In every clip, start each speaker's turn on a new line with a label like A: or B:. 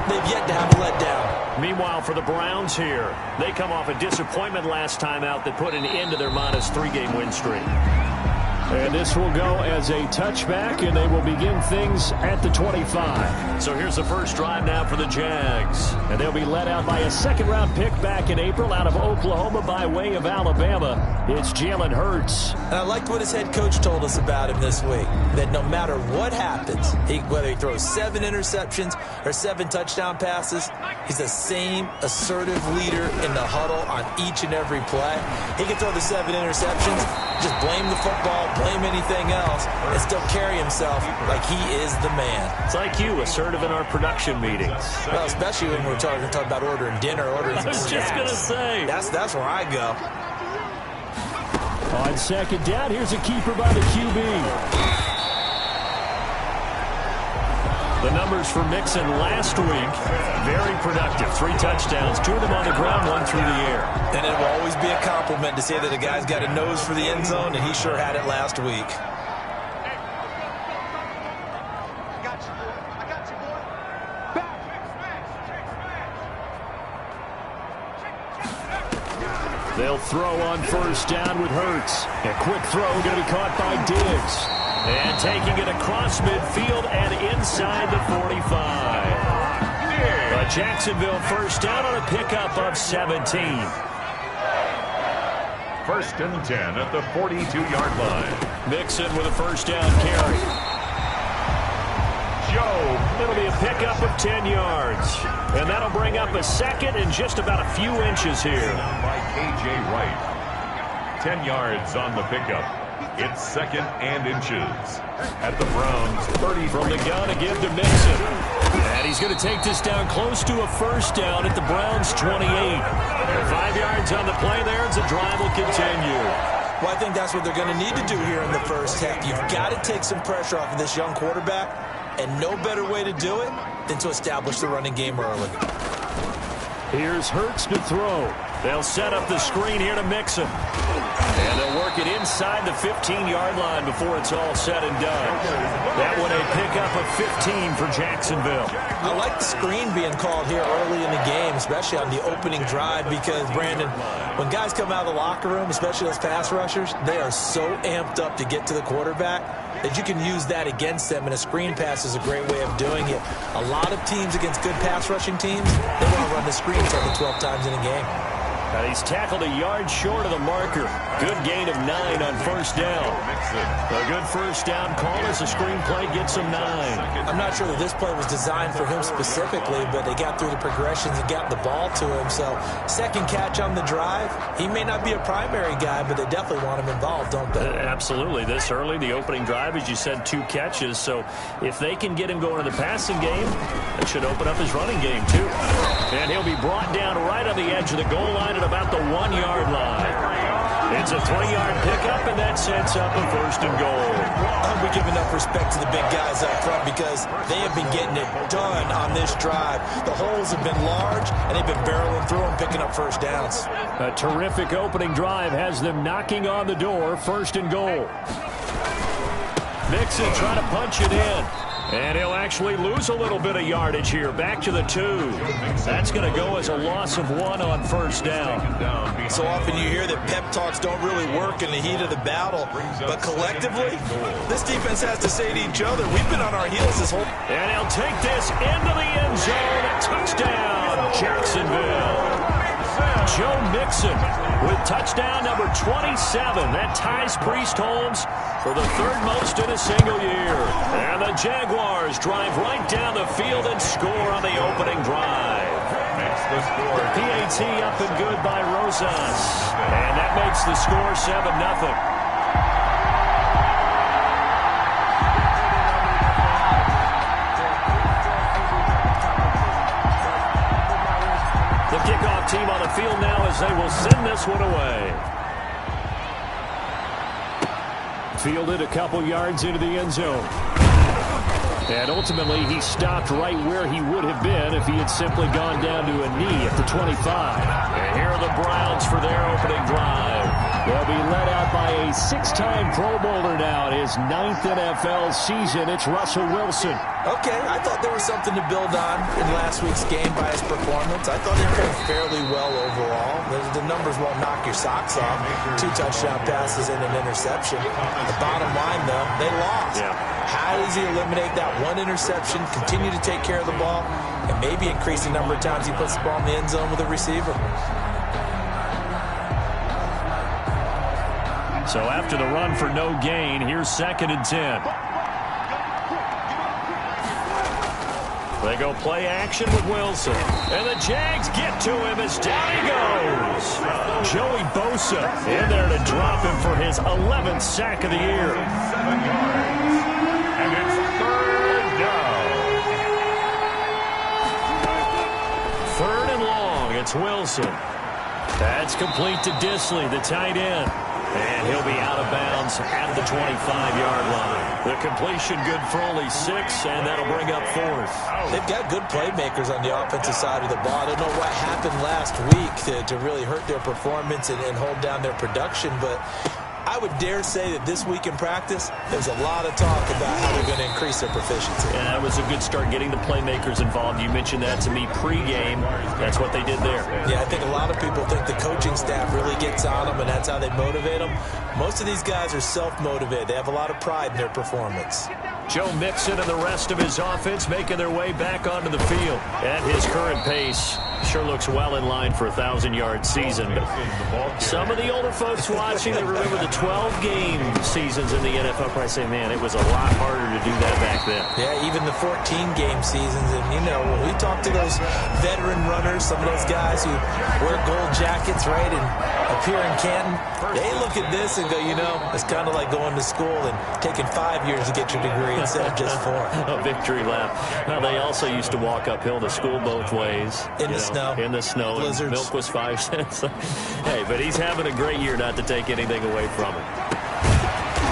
A: they've yet to have a letdown.
B: Meanwhile, for the Browns here, they come off a disappointment last time out that put an end to their -3-game win streak.
C: And this will go as a touchback, and they will begin things at the 25.
B: So here's the first drive now for the Jags.
C: And they'll be led out by a second-round pick back in April out of Oklahoma by way of Alabama. It's Jalen Hurts.
A: And I liked what his head coach told us about him this week, that no matter what happens, whether he throws 7 interceptions or 7 touchdown passes, he's the same assertive leader in the huddle on each and every play. He can throw the 7 interceptions, just blame the football, blame anything else, and still carry himself like he is the man.
B: It's like you, assertive in our production meetings.
A: Well, especially when we're talking about ordering dinner, ordering some snacks.
B: I was just going to say.
A: That's where I go.
C: On second down, here's a keeper by the QB.
B: The numbers for Mixon last week, very productive. 3 touchdowns, 2 of them on the ground, 1 through the air.
A: And it will always be a compliment to say that a guy's got a nose for the end zone, and he sure had it last week.
C: They'll throw on first down with Hurts. A quick throw going to be caught by Diggs.
B: And taking it across midfield and inside the 45. A Jacksonville first down on a pickup of 17.
D: First and 10 at the 42-yard line.
B: Mixon with a first down carry. It'll be a pickup of 10 yards. And that'll bring up a second and just about a few inches here.
D: By K.J. Wright. 10 yards on the pickup. It's second and inches at the Browns' 30.
B: From the gun to give to Mixon. And he's going to take this down close to a first down at the Browns' 28. 5 yards on the play there as the drive will continue.
A: Well, I think that's what they're going to need to do here in the first half. You've got to take some pressure off of this young quarterback, and no better way to do it than to establish the running game early.
C: Here's Hurts to throw.
B: They'll set up the screen here to Mixon. And they'll work it inside the 15-yard line before it's all said and done. That one a pickup of 15 for Jacksonville.
A: I like the screen being called here early in the game, especially on the opening drive, because, Brandon, when guys come out of the locker room, especially those pass rushers, they are so amped up to get to the quarterback that you can use that against them, and a screen pass is a great way of doing it. A lot of teams against good pass rushing teams, they want to run the screen 10 to 12 times in a game.
B: And he's tackled a yard short of the marker. Good gain of 9 on first down. A good first down call as the screen play gets him 9.
A: I'm not sure that this play was designed for him specifically, but they got through the progressions and got the ball to him. So second catch on the drive. He may not be a primary guy, but they definitely want him involved, don't they?
B: Absolutely. This early, the opening drive, as you said, 2 catches. So if they can get him going to the passing game, it should open up his running game too. And he'll be brought down right on the edge of the goal line at about the 1-yard line. It's a 3-yard pickup, and that sets up a first and goal.
A: I hope we give enough respect to the big guys up front, because they have been getting it done on this drive. The holes have been large, and they've been barreling through them, picking up first downs.
C: A terrific opening drive has them knocking on the door, first and goal.
B: Mixon trying to punch it in. And he'll actually lose a little bit of yardage here. Back to the 2. That's going to go as a loss of 1 on first down.
A: So often you hear that pep talks don't really work in the heat of the battle. But collectively, this defense has to say to each other, we've been on our heels this whole...
B: And he'll take this into the end zone. Touchdown, Jacksonville. Joe Mixon with touchdown number 27. That ties Priest Holmes for the 3rd most in a single year. And the Jaguars drive right down the field and score on the opening drive.
D: The score.
B: PAT up and good by Rosas. And that makes the score 7-0. The kickoff team on the field now as they will send this one away.
C: Fielded a couple yards into the end zone. And ultimately, he stopped right where he would have been if he had simply gone down to a knee at the 25.
B: And here are the Browns for their opening drive.
C: They'll be led out by a 6-time Pro Bowler now in his 9th NFL season. It's Russell Wilson.
A: Okay, I thought there was something to build on in last week's game by his performance. I thought they played fairly well overall. The numbers won't knock your socks off. 2 touchdown passes and an interception. The bottom line, though, they lost.
C: Yeah.
A: How does he eliminate that 1 interception, continue to take care of the ball, and maybe increase the number of times he puts the ball in the end zone with a receiver?
B: So after the run for no gain, here's 2nd and 10. They go play action with Wilson. And the Jags get to him as down he goes. Joey Bosa in there to drop him for his 11th sack of the year.
D: 7 yards. And it's 3rd down.
B: 3rd and long. It's Wilson. That's complete to Disley, the tight end. And he'll be out of bounds at the 25-yard line. The completion good for only 6, and that'll bring up 4th.
A: They've got good playmakers on the offensive side of the ball. I don't know what happened last week to really hurt their performance and hold down their production, but I would dare say that this week in practice, there's a lot of talk about how they're going to increase their proficiency.
B: And that was a good start getting the playmakers involved. You mentioned that to me pregame. That's what they did there.
A: Yeah, I think a lot of people think the coaching staff really gets on them, and that's how they motivate them. Most of these guys are self-motivated. They have a lot of pride in their performance.
B: Joe Mixon and the rest of his offense making their way back onto the field. At his current pace, sure looks well in line for a 1,000-yard season. But some of the older folks watching, they remember the 12-game seasons in the NFL. Probably say, man, it was a lot harder to do that back then.
A: Yeah, even the 14-game seasons. And, you know, when we talk to those veteran runners, some of those guys who wear gold jackets, right, and appear in Canton, they look at this and go, you know, it's kind of like going to school and taking 5 years to get your degree instead of just 4.
B: A victory lap. Now, they also used to walk uphill to school both ways.
A: In the snow.
B: In the snow.
A: Blizzards.
B: Milk was 5 cents. Hey, but he's having a great year, not to take anything away from it.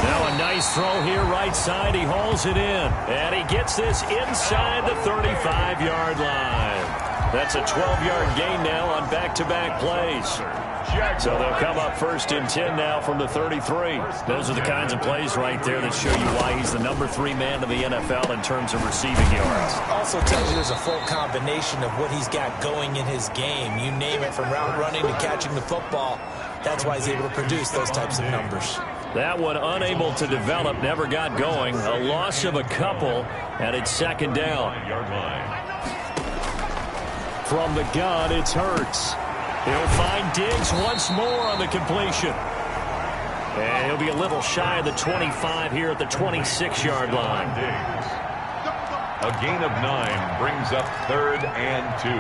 B: Now a nice throw here, right side. He hauls it in. And he gets this inside the 35-yard line. That's a 12-yard gain now on back-to-back plays. So they'll come up 1st and 10 now from the 33. Those are the kinds of plays right there that show you why he's the number 3 man in the NFL in terms of receiving yards.
A: Also tells you there's a full combination of what he's got going in his game. You name it, from route running to catching the football. That's why he's able to produce those types of numbers.
B: That one unable to develop, never got going. A loss of a couple, and it's 2nd down. From the gun, it's Hurts. He'll find Diggs once more on the completion. And he'll be a little shy of the 25 here at the 26-yard line.
D: A gain of 9 brings up 3rd and 2.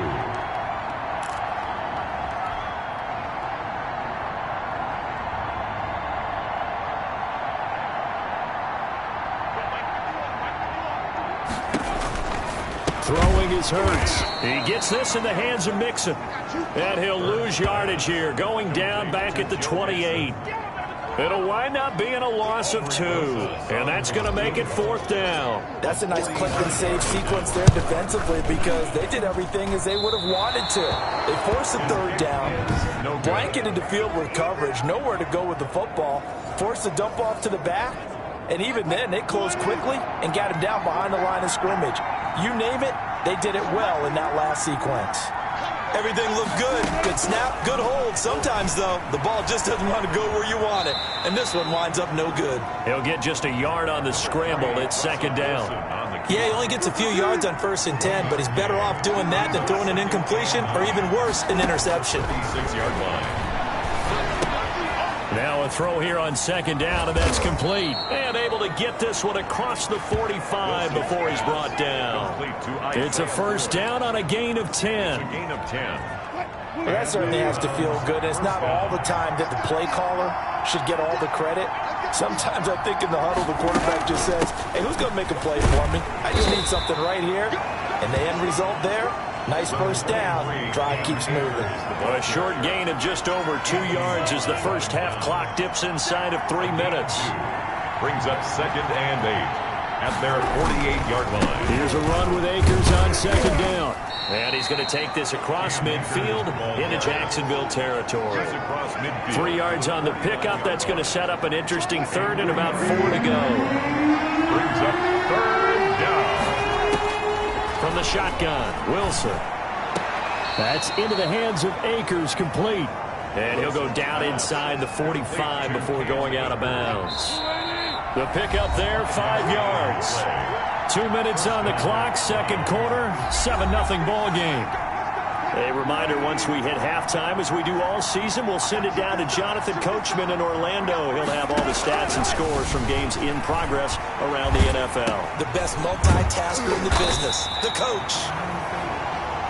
B: Throwing is Hurts. He gets this in the hands of Mixon. And he'll lose yardage here, going down back at the 28. It'll wind up being a loss of 2. And that's going to make it 4th down.
A: That's a nice click and save sequence there defensively, because they did everything as they would have wanted to. They forced a 3rd down, blanketed the field with coverage, nowhere to go with the football, forced a dump off to the back, and even then they closed quickly and got him down behind the line of scrimmage. You name it, they did it well in that last sequence. Everything looked good. Good snap, good hold. Sometimes, though, the ball just doesn't want to go where you want it. And this one winds up no good.
B: He'll get just a yard on the scramble. It's 2nd down.
A: Yeah, he only gets a few yards on 1st and 10, but he's better off doing that than throwing an incompletion, or even worse, an interception.
D: 6-yard line.
B: Now a throw here on 2nd down, and that's complete. And able to get this one across the 45 before he's brought down. It's a 1st down on a gain of 10.
D: A gain of 10.
A: Well, that certainly has to feel good. It's not all the time that the play caller should get all the credit. Sometimes I think in the huddle, the quarterback just says, hey, who's going to make a play for me? I just need something right here. And the end result there, nice 1st down. Drive keeps moving.
B: But a short gain of just over 2 yards as the first half clock dips inside of 3 minutes.
D: Brings up 2nd and 8. at their 48-yard line.
C: Here's a run with Akers on second down.
B: And he's going to take this across midfield into Jacksonville territory. 3 yards on the pickup. That's going to set up an interesting third and about 4 to go.
D: Brings up third down.
B: From the shotgun, Wilson.
C: That's into the hands of Akers, complete.
B: And he'll go down inside the 45 before going out of bounds. The pickup there, 5 yards. 2 minutes on the clock, second quarter, 7-0 ball game. A reminder, once we hit halftime, as we do all season, we'll send it down to Jonathan Coachman in Orlando. He'll have all the stats and scores from games in progress around the NFL.
A: The best multitasker in the business, the coach.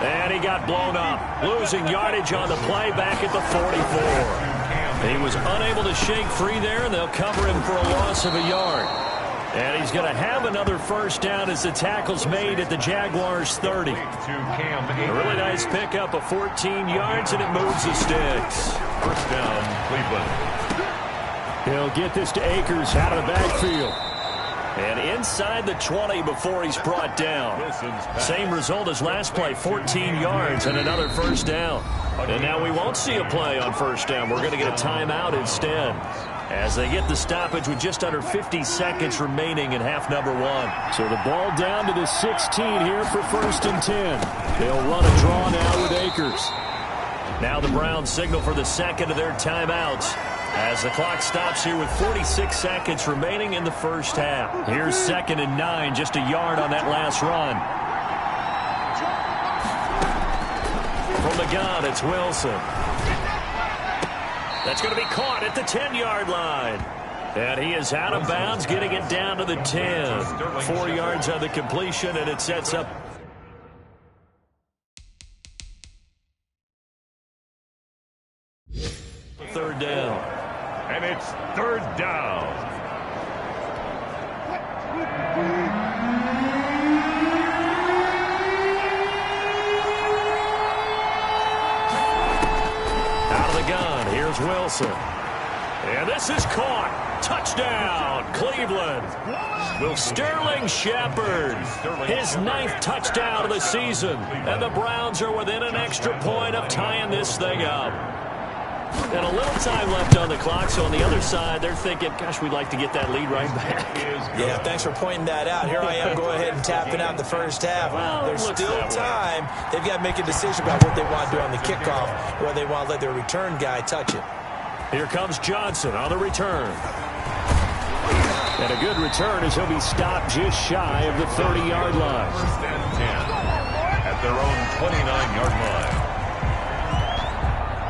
B: And he got blown up, losing yardage on the play back at the 44. He was unable to shake free there, and they'll cover him for a loss of a yard. And he's going to have another first down as the tackle's made at the Jaguars' 30. A really nice pickup of 14 yards, and it moves the sticks.
D: First down, Cleveland.
C: He'll get this to Akers out of the backfield.
B: And inside the 20 before he's brought down. Same result as last play, 14 yards and another first down. And now we won't see a play on first down. We're going to get a timeout instead, as they get the stoppage with just under 50 seconds remaining in half number 1.
C: So the ball down to the 16 here for first and 10. They'll run a draw now with Akers.
B: Now the Browns signal for the second of their timeouts, as the clock stops here with 46 seconds remaining in the first half. Here's 2nd and 9, just a yard on that last run. From the gun, it's Wilson. That's going to be caught at the 10-yard line. And he is out of bounds, getting it down to the 10. 4 yards on the completion, and it sets up third down.
D: And it's third down.
B: Out of the gun, here's Wilson. And this is caught. Touchdown, Cleveland. Sterling Shepard, his 9th touchdown of the season. And the Browns are within an extra point of tying this thing up. And a little time left on the clock, so on the other side, they're thinking, gosh, we'd like to get that lead right back.
A: Yeah, thanks for pointing that out. Here I am going ahead and tapping out the first half.
B: Well,
A: there's still time. They've got to make a decision about what they want to do on the kickoff, or they want to let their return guy touch it.
B: Here comes Johnson on the return.
C: And a good return as he'll be stopped just shy of the 30-yard line.
D: First and 10 at their own 29-yard line.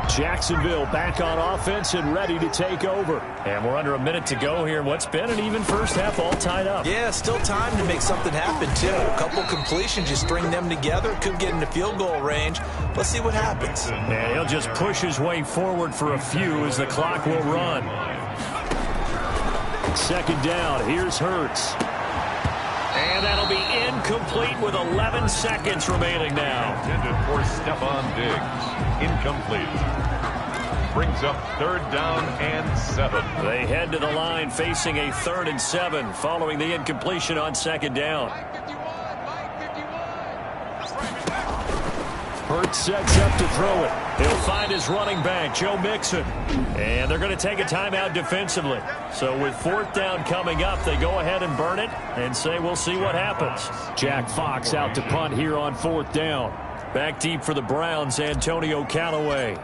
C: Jacksonville back on offense and ready to take over.
B: And we're under a minute to go here. What's been an even first half, all tied up.
A: Yeah, still time to make something happen, too. A couple completions, you string them together, could get into field goal range. Let's see what happens.
B: And he'll just push his way forward for a few as the clock will run.
C: Second down, here's Hurts.
B: And that'll be incomplete with 11 seconds remaining now.
D: Intended for Stephon Diggs. Incomplete. Brings up third down and 7.
B: They head to the line facing a 3rd and 7 following the incompletion on second down.
C: Hurts sets up to throw it.
B: He'll find his running back, Joe Mixon. And they're going to take a timeout defensively. So with 4th down coming up, they go ahead and burn it and say we'll see what happens.
C: Jack Fox out to punt here on 4th down.
B: Back deep for the Browns, Antonio Callaway.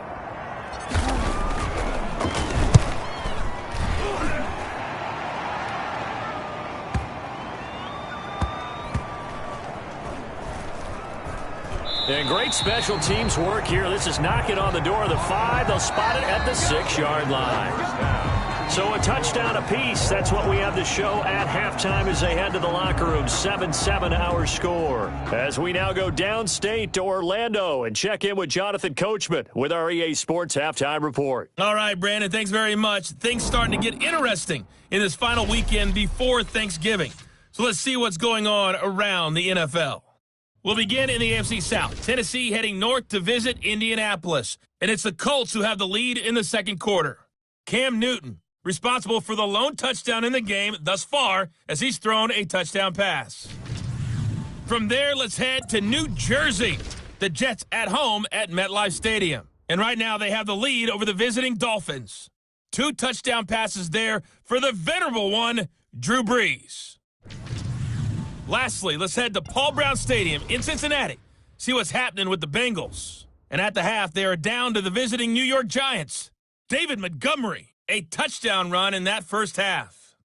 B: And great special teams work here. This is knocking on the door of the 5. They'll spot it at the 6-yard line. So a touchdown apiece. That's what we have to show at halftime as they head to the locker room. 7-7 our score. As we now go downstate to Orlando and check in with Jonathan Coachman with our EA Sports Halftime Report.
E: All right, Brandon, thanks very much. Things starting to get interesting in this final weekend before Thanksgiving. So let's see what's going on around the NFL. We'll begin in the AFC South. Tennessee heading north to visit Indianapolis. And it's the Colts who have the lead in the second quarter. Cam Newton responsible for the lone touchdown in the game thus far as he's thrown a touchdown pass. From there, let's head to New Jersey. The Jets at home at MetLife Stadium. And right now they have the lead over the visiting Dolphins. 2 touchdown passes there for the venerable one, Drew Brees. Lastly, let's head to Paul Brown Stadium in Cincinnati. See what's happening with the Bengals. And at the half, they are down to the visiting New York Giants. David Montgomery, a touchdown run in that first half.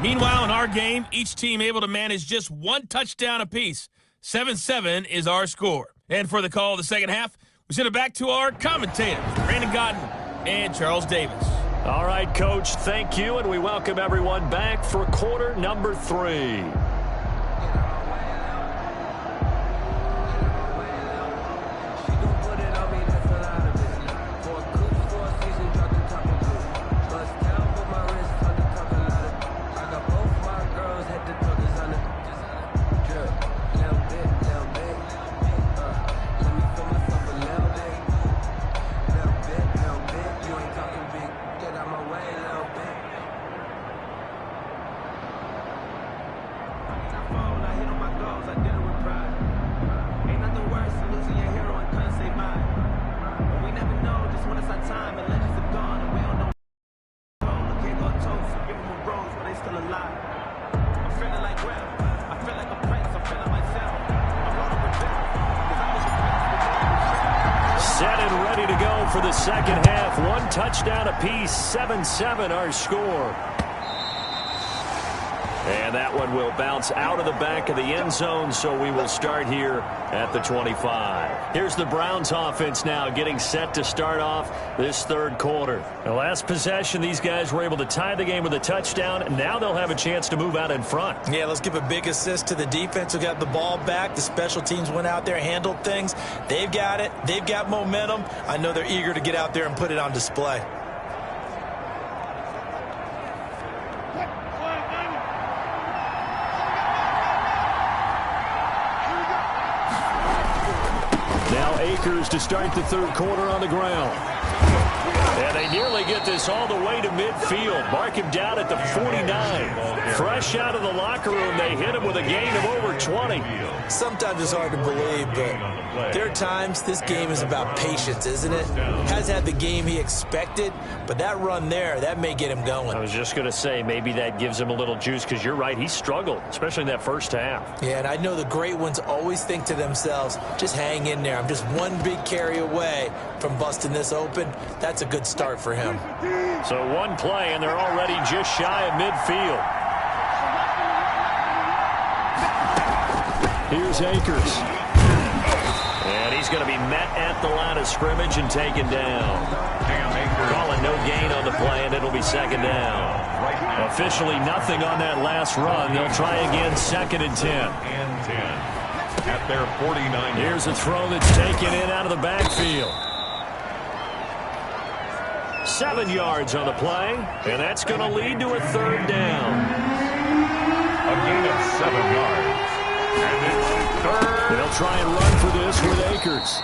E: Meanwhile, in our game, each team able to manage just 1 touchdown apiece. 7-7 is our score. And for the call of the second half, we send it back to our commentators, Brandon Godden and Charles Davis.
C: All right, Coach, thank you, and we welcome everyone back for quarter number 3. For the second half, 1 touchdown apiece, 7-7 our score. And that one will bounce out of the back of the end zone, so we will start here at the 25. Here's the Browns offense now getting set to start off this third quarter. The last possession, these guys were able to tie the game with a touchdown, and now they'll have a chance to move out in front.
A: Yeah, let's give a big assist to the defense who got the ball back. The special teams went out there, handled things. They've got it. They've got momentum. I know they're eager to get out there and put it on display.
C: Akers to start the third quarter on the ground. And they nearly get this all the way to midfield. Mark him down at the 49. Fresh out of the locker room, they hit him with a gain of over 20.
A: Sometimes it's hard to believe, but there are times this game is about patience, isn't it? Hasn't had the game he expected, but that run there, that may get him going.
C: I was just going to say, maybe that gives him a little juice, because you're right, he struggled, especially in that first half.
A: Yeah, and I know the great ones always think to themselves, just hang in there. I'm just one big carry away from busting this open. That's a good start for him.
C: So 1 play, and they're already just shy of midfield. Here's Akers. And he's going to be met at the line of scrimmage and taken down. Calling no gain on the play, and it'll be second down. Officially nothing on that last run. They'll try again, 2nd and 10.
D: At their 49.
C: Here's a throw that's taken in out of the backfield. 7 yards on the play, and that's going to lead to a third down.
D: A gain of 7 yards. And it's third.
C: They'll try and run for this with Akers.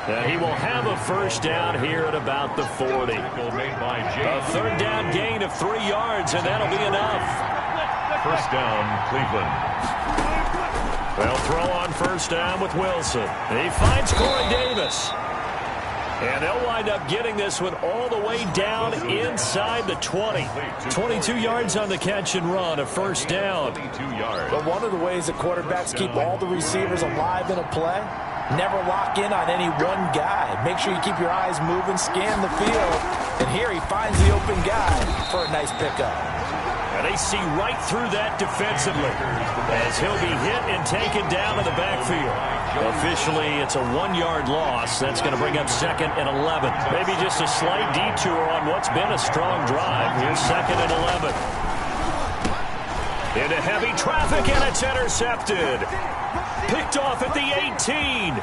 C: And he will have a first down here at about the 40. A third down gain of 3 yards, and that'll be enough.
D: First down, Cleveland.
C: They'll throw on first down with Wilson. He finds Corey Davis. And they'll wind up getting this one all the way down inside the 20. 22 yards on the catch and run, a first down.
A: But one of the ways that quarterbacks keep all the receivers alive in a play, never lock in on any one guy. Make sure you keep your eyes moving, scan the field. And here he finds the open guy for a nice pickup.
C: And they see right through that defensively as he'll be hit and taken down in the backfield. Officially, it's a 1-yard loss. That's going to bring up 2nd and 11. Maybe just a slight detour on what's been a strong drive. Here's 2nd and 11. Into heavy traffic, and it's intercepted. Picked off at the 18.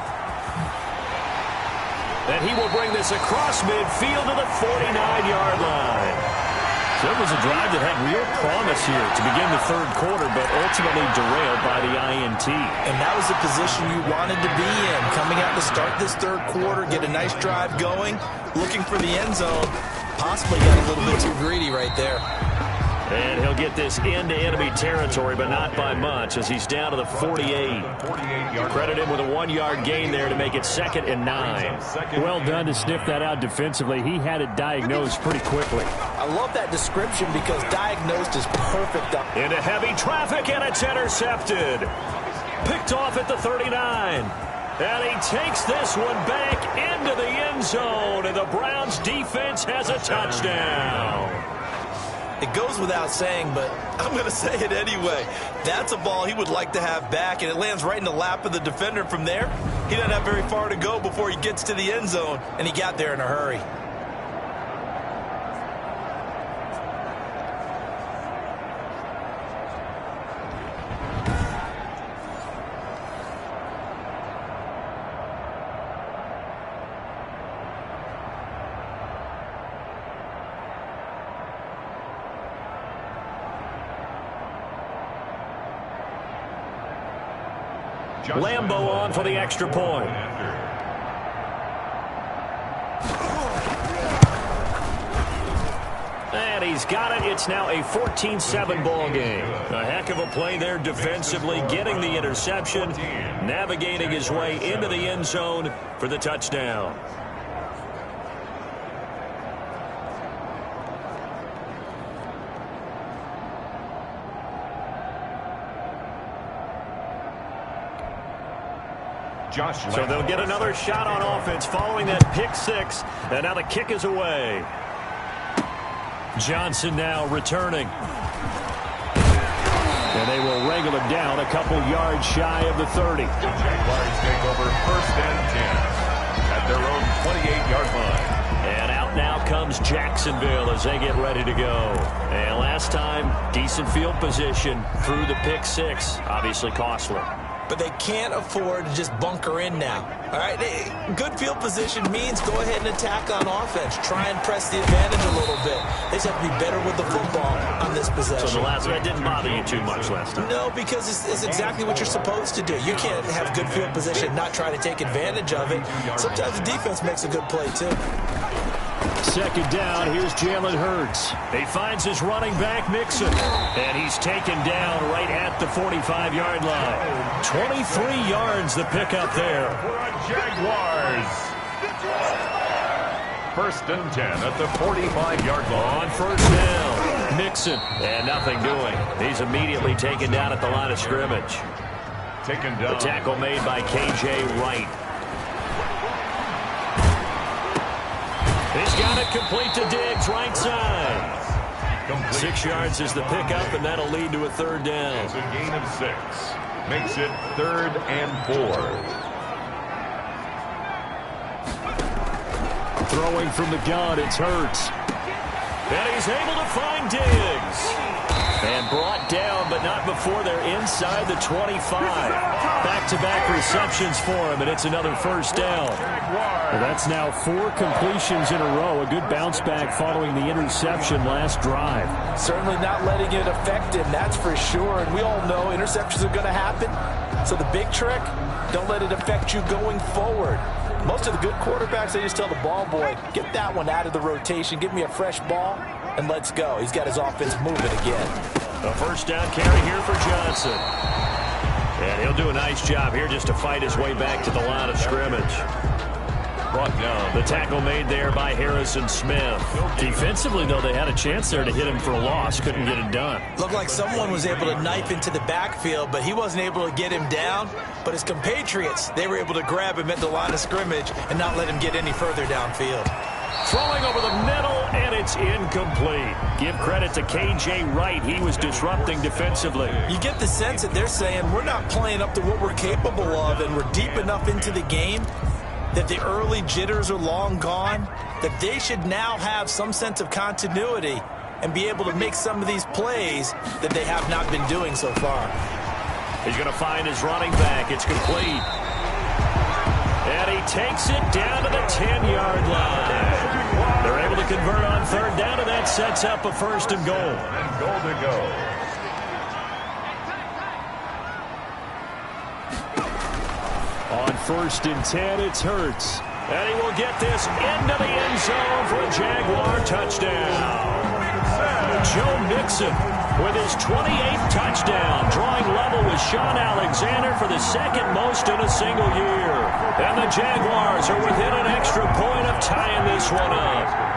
C: And he will bring this across midfield to the 49-yard line. So it was a drive that had real promise here to begin the third quarter, but ultimately derailed by the INT.
A: And that was the position you wanted to be in, coming out to start this third quarter, get a nice drive going, looking for the end zone. possibly got a little bit too greedy right there.
C: And he'll get this into enemy territory, but not by much, as he's down to the 48. Credit him with a 1-yard gain there to make it 2nd and 9.
B: Well done to sniff that out defensively. He had it diagnosed pretty quickly.
A: I love that description because diagnosed is perfect.
C: Into heavy traffic, and it's intercepted. Picked off at the 39. And he takes this one back into the end zone, and the Browns defense has a touchdown.
A: It goes without saying, but I'm going to say it anyway. That's a ball he would like to have back, and it lands right in the lap of the defender. From there, he doesn't have very far to go before he gets to the end zone, and he got there in a hurry.
C: Lambo on for the extra point. And he's got it. It's now a 14-7 ball game. A heck of a play there defensively, getting the interception, navigating his way into the end zone for the touchdown. So they'll get another shot on offense following that pick 6. And now the kick is away. Johnson now returning. And they will wrangle him down a couple yards shy of the 30.
D: The Jaguars take over 1st and 10 at their own 28-yard line.
C: And out now comes Jacksonville as they get ready to go. And last time, decent field position through the pick 6. Obviously costly.
A: But they can't afford to just bunker in now. All right, good field position means go ahead and attack on offense. Try and press the advantage a little bit. They just have to be better with the football on this possession.
C: So the last one didn't bother you too much last time?
A: No, because it's exactly what you're supposed to do. You can't have good field position and not try to take advantage of it. Sometimes the defense makes a good play, too.
B: 2nd down, here's Jalen Hurts.
C: He finds his running back, Mixon. And he's taken down right at the 45-yard line. 23 yards the pickup there.
D: Jaguars. 1st and 10 at the 45-yard line.
C: On 1st down, Mixon. And nothing doing. He's immediately taken down at the line of scrimmage.
D: Taken down.
C: The tackle made by K.J. Wright. He's got it complete to Diggs, right side. 6 yards is the pickup, and that'll lead to a 3rd down.
D: It's a gain of 6. Makes it 3rd and 4.
B: Throwing from the gun, it's Hurts.
C: And he's able to find Diggs. And brought down, but not before they're inside the 25. Back-to-back receptions for him, and it's another 1st down.
B: Well, that's now 4 completions in a row. A good bounce back following the interception last drive.
A: Certainly not letting it affect him, that's for sure. And we all know interceptions are going to happen. So the big trick, don't let it affect you going forward. Most of the good quarterbacks, they just tell the ball boy, get that one out of the rotation, give me a fresh ball, and let's go. He's got his offense moving again.
C: A 1st down carry here for Johnson. And he'll do a nice job here just to fight his way back to the line of scrimmage. Brought down. The tackle made there by Harrison Smith. Defensively, though, they had a chance there to hit him for a loss. Couldn't get it done.
A: Looked like someone was able to knife into the backfield, but he wasn't able to get him down. But his compatriots, they were able to grab him at the line of scrimmage and not let him get any further downfield.
C: Throwing over the middle, and it's incomplete. Give credit to K.J. Wright. He was disrupting defensively.
A: You get the sense that they're saying we're not playing up to what we're capable of, and we're deep enough into the game that the early jitters are long gone, that they should now have some sense of continuity and be able to make some of these plays that they have not been doing so far.
C: He's going to find his running back. It's complete. And he takes it down to the 10-yard line. They're able to convert on 3rd down, and that sets up a 1st and goal.
D: And goal to go.
B: On 1st and 10, it's Hurts.
C: And he will get this into the end zone for a Jaguar touchdown. Joe Mixon with his 28th touchdown, drawing level with Sean Alexander for the second most in a single year. And the Jaguars are within an extra point of tying this one up.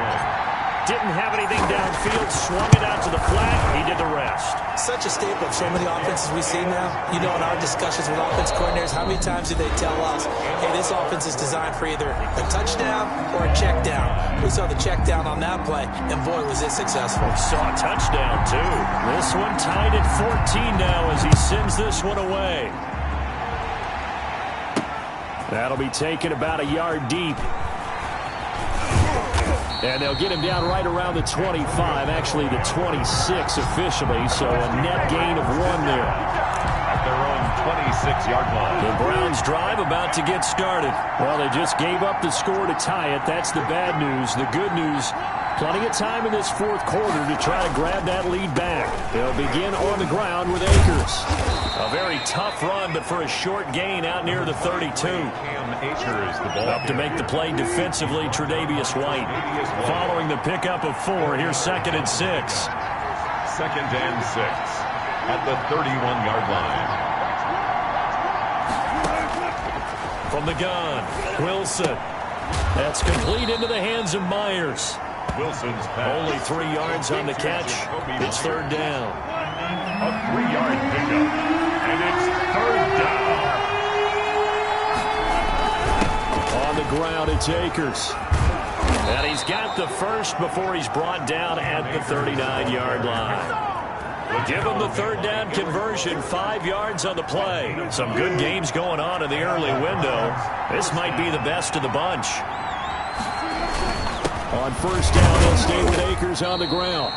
C: Didn't have anything downfield, swung it out to the flat. He did the rest.
A: Such a staple of so many offenses we see now. You know, in our discussions with offense coordinators, how many times do they tell us, hey, this offense is designed for either a touchdown or a check down. We saw the check down on that play, and boy, was it successful.
C: We saw a touchdown, too. This one tied at 14 now as he sends this one away. That'll be taken about a yard deep. And they'll get him down right around the 25, actually the 26 officially, so a net gain of 1 there.
D: At their own 26-yard line.
C: The Browns drive about to get started. Well, they just gave up the score to tie it. That's the bad news. The good news, plenty of time in this fourth quarter to try to grab that lead back. They'll begin on the ground with Akers. A very tough run, but for a short gain out near the 32. Up to make the play defensively, Tre'Davious White. Following the pickup of 4, here's 2nd and 6.
D: 2nd and 6 at the 31-yard line.
C: From the gun, Wilson. That's complete into the hands of Myers.
D: Wilson's pass.
C: Only 3 yards on the catch. It's 3rd down.
D: A 3-yard pickup. And it's 3rd down.
C: On the ground, it's Akers. And he's got the first before he's brought down at the 39-yard line. Give him the 3rd down conversion, 5 yards on the play. Some good games going on in the early window. This might be the best of the bunch. On 1st down, they'll stay with Akers on the ground.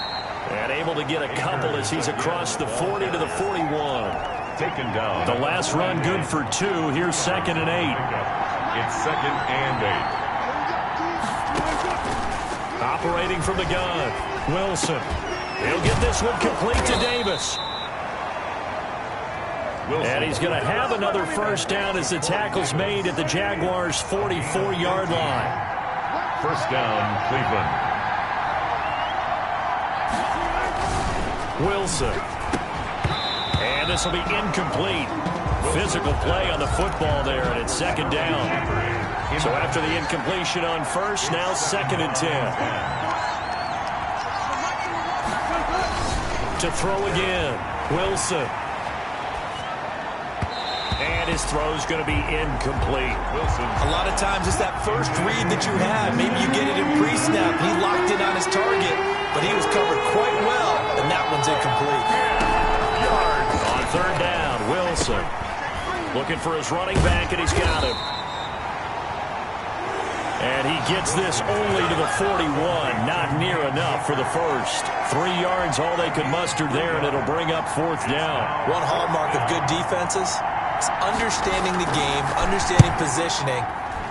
C: And able to get a couple as he's across the 40 to the 41.
D: Taken down.
C: The last run good for 2. Here's 2nd and 8.
D: It's 2nd and 8.
C: Operating from the gun, Wilson. He'll get this one complete to Davis. Wilson. And he's going to have another 1st down as the tackle's made at the Jaguars' 44-yard line.
D: 1st down, Cleveland.
C: Wilson. And this will be incomplete. Physical play on the football there, and it's 2nd down. So after the incompletion on 1st, now 2nd and 10. To throw again, Wilson. And his throw's going to be incomplete.
D: Wilson.
A: A lot of times it's that first read that you had. Maybe you get it in pre-snap. He locked in on his target, but he was covered quite well, and that one's incomplete.
C: On 3rd down, Wilson. Looking for his running back, and he's got him. And he gets this only to the 41. Not near enough for the first. 3 yards, all they could muster there, and it'll bring up 4th down.
A: One hallmark of good defenses is understanding the game, understanding positioning,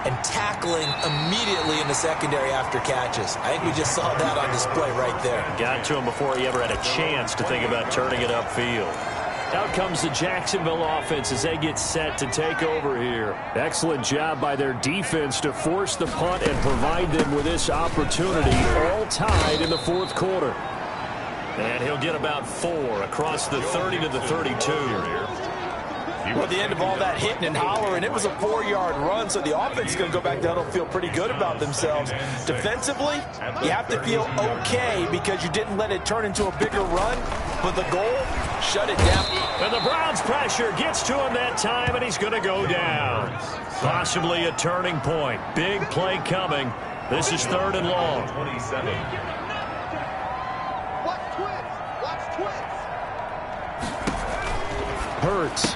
A: and tackling immediately in the secondary after catches. I think we just saw that on display right there.
C: Got to him before he ever had a chance to think about turning it upfield. Out comes the Jacksonville offense as they get set to take over here. Excellent job by their defense to force the punt and provide them with this opportunity, all tied in the 4th quarter. And he'll get about 4 across the 30 to the 32.
A: Well, at the end of all that hitting and hollering, it was a 4-yard run, so the offense is going to go back down and feel pretty good about themselves. Defensively, you have to feel okay because you didn't let it turn into a bigger run, but the goal, shut it down.
C: And the Browns' pressure gets to him that time, and he's going to go down. Possibly a turning point. Big play coming. This is 3rd and long.
D: 27.
C: Hurts.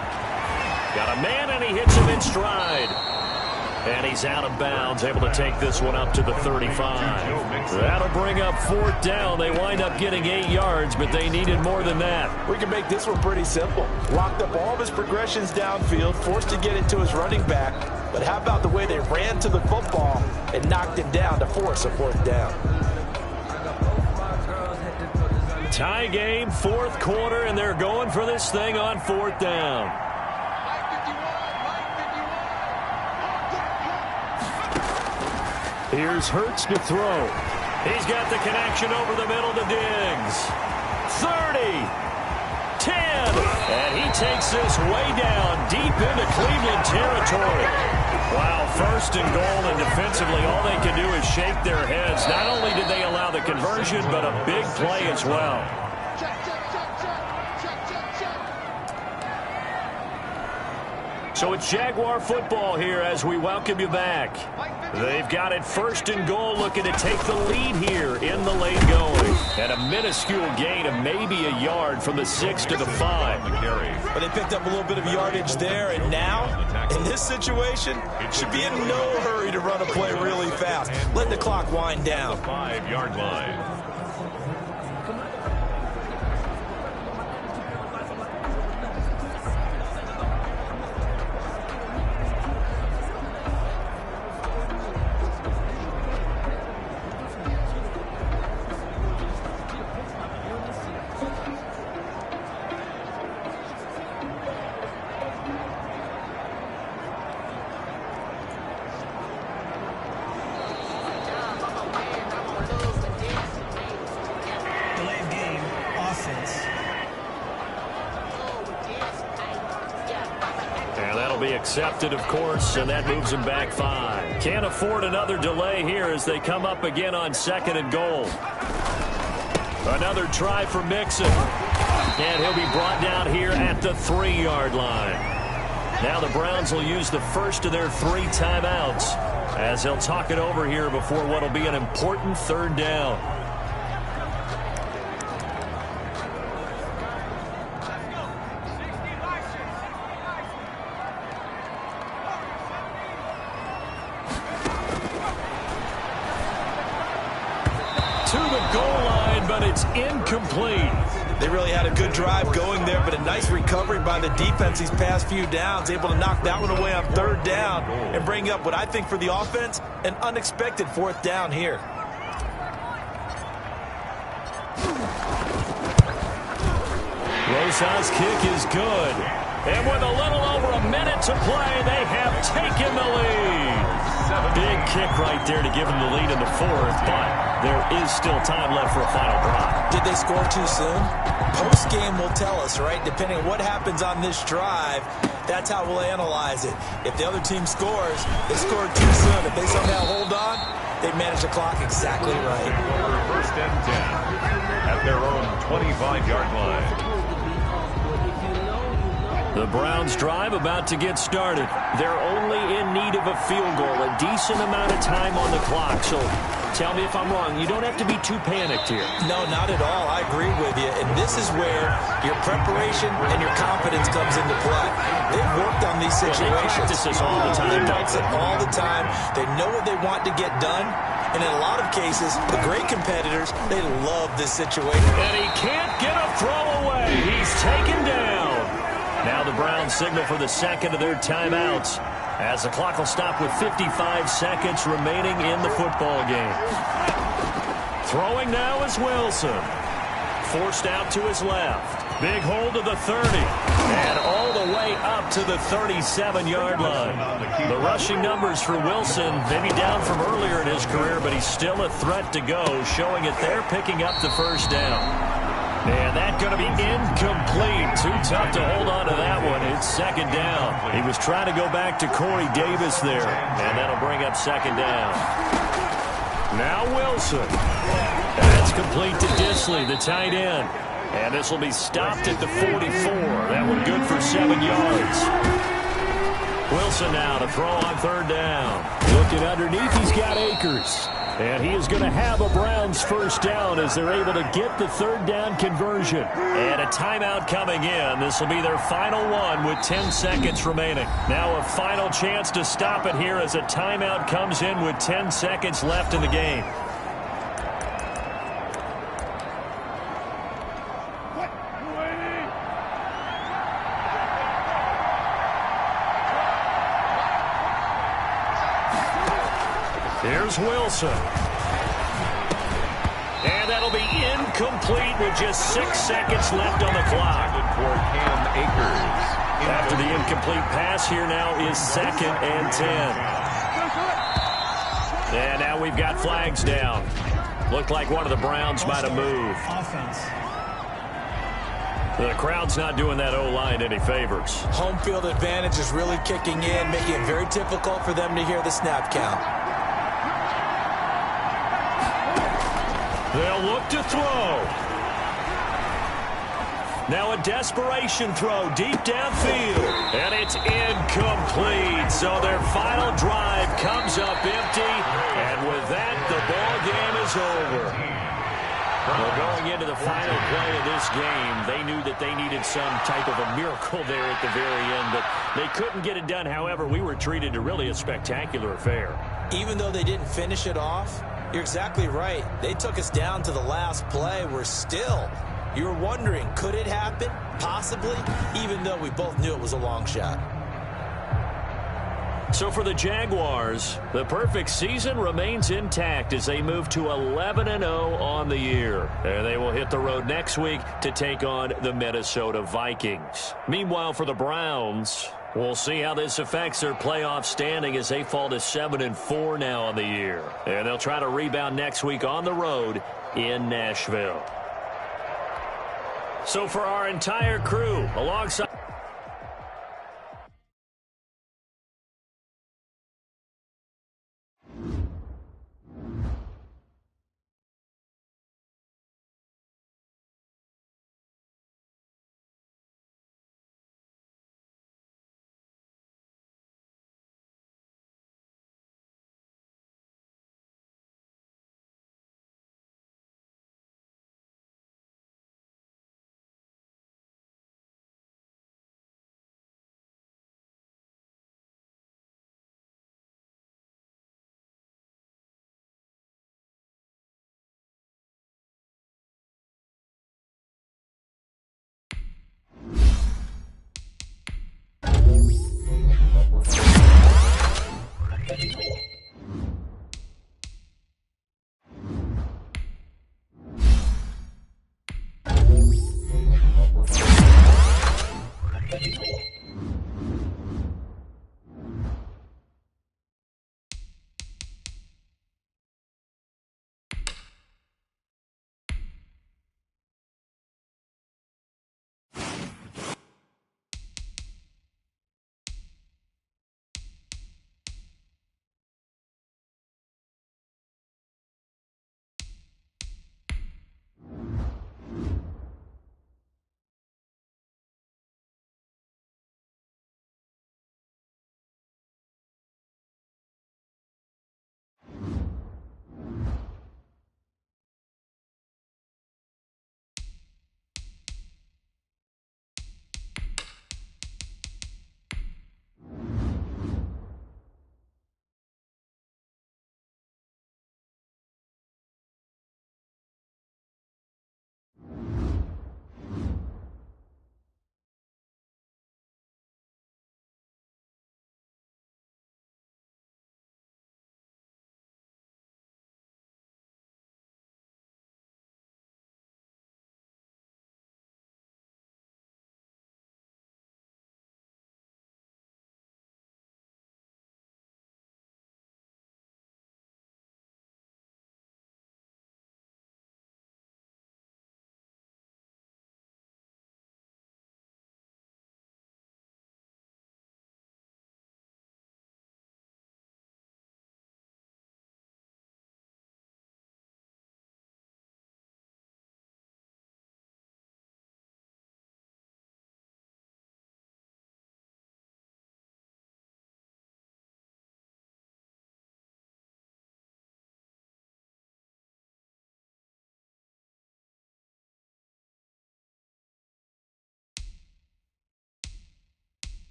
C: Got a man, and he hits him in stride. And he's out of bounds, able to take this one up to the 35. That'll bring up 4th down. They wind up getting 8 yards, but they needed more than that.
A: We can make this one pretty simple. Locked up all of his progressions downfield, forced to get it to his running back. But how about the way they ran to the football and knocked him down to force a 4th down?
C: Tie game, 4th quarter, and they're going for this thing on 4th down. Here's Hurts to throw. He's got the connection over the middle to Diggs. 30, 10, and he takes this way down deep into Cleveland territory. Wow, first and goal, and defensively all they can do is shake their heads. Not only did they allow the conversion, but a big play as well. So it's Jaguar football here as we welcome you back. They've got it first and goal, looking to take the lead here in the late going. And a minuscule gain of maybe a yard from the 6 to the 5.
A: But they picked up a little bit of yardage there, and now, in this situation, should be in no hurry to run a play really fast. Let the clock wind down.
D: 5-yard line.
C: Accepted, of course, and that moves him back 5. Can't afford another delay here as they come up again on 2nd and goal. Another try for Mixon. And he'll be brought down here at the 3-yard line. Now the Browns will use the first of their 3 timeouts as they'll talk it over here before what will be an important 3rd down. Incomplete.
A: They really had a good drive going there, but a nice recovery by the defense these past few downs, able to knock that one away on 3rd down and bring up what I think for the offense, an unexpected 4th down here.
C: Rosa's kick is good. And with a little over a minute to play, they have taken the lead. Big kick right there to give them the lead in the 4th, but there is still time left for a final drive.
A: Did they score too soon? Post-game will tell us, right? Depending on what happens on this drive, that's how we'll analyze it. If the other team scores, they scored too soon. If they somehow hold on, they manage the clock exactly right.
D: 1st and 10 at their own 25-yard line.
C: The Browns drive about to get started. They're only in need of a field goal, a decent amount of time on the clock. So tell me if I'm wrong. You don't have to be too panicked here.
A: No, not at all. I agree with you. And this is where your preparation and your confidence comes into play. They've worked on these situations.
C: They practice this all the time.
A: They practice it all the time. They know what they want to get done. And in a lot of cases, the great competitors, they love this situation.
C: And he can't get a throw away. He's taken down. Now the Browns signal for the 2nd of their timeouts as the clock will stop with 55 seconds remaining in the football game. Throwing now is Wilson. Forced out to his left. Big hold to the 30. And all the way up to the 37-yard line. The rushing numbers for Wilson, maybe down from earlier in his career, but he's still a threat to go, showing it there, picking up the 1st down. And that's going to be incomplete. Too tough to hold on to that one. It's 2nd down. He was trying to go back to Corey Davis there. And that'll bring up 2nd down. Now Wilson. That's complete to Disley, the tight end. And this will be stopped at the 44. That one good for 7 yards. Wilson now to throw on 3rd down. Looking underneath, he's got Akers. And he is going to have a Browns 1st down as they're able to get the 3rd down conversion. And a timeout coming in. This will be their final one with 10 seconds remaining. Now a final chance to stop it here as a timeout comes in with 10 seconds left in the game. Here's Wilson. And that'll be incomplete with just 6 seconds left on the clock.
D: For Cam Akers.
C: After the incomplete pass, here now is 2nd and 10. And now we've got flags down. Looked like one of the Browns might have moved.
F: Offense.
C: The crowd's not doing that O-line any favors.
A: Home field advantage is really kicking in, making it very difficult for them to hear the snap count.
C: They'll look to throw. Now a desperation throw deep downfield. And it's incomplete. So their final drive comes up empty. And with that, the ball game is over. Well, going into the final play of this game, they knew that they needed some type of a miracle there at the very end, but they couldn't get it done. However, we were treated to really a spectacular affair.
A: Even though they didn't finish it off, you're exactly right. They took us down to the last play. You were wondering, could it happen? Possibly, even though we both knew it was a long shot.
C: So for the Jaguars, the perfect season remains intact as they move to 11-0 on the year. And they will hit the road next week to take on the Minnesota Vikings. Meanwhile, for the Browns, we'll see how this affects their playoff standing as they fall to 7-4 now on the year. And they'll try to rebound next week on the road in Nashville. So for our entire crew, alongside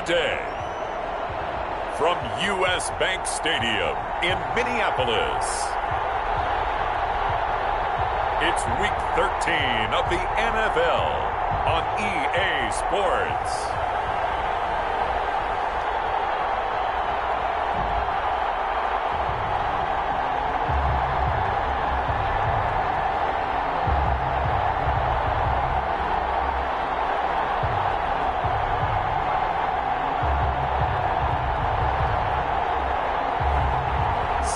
D: the day. From U.S. Bank Stadium in Minneapolis, it's Week 13 of the NFL on EA Sports.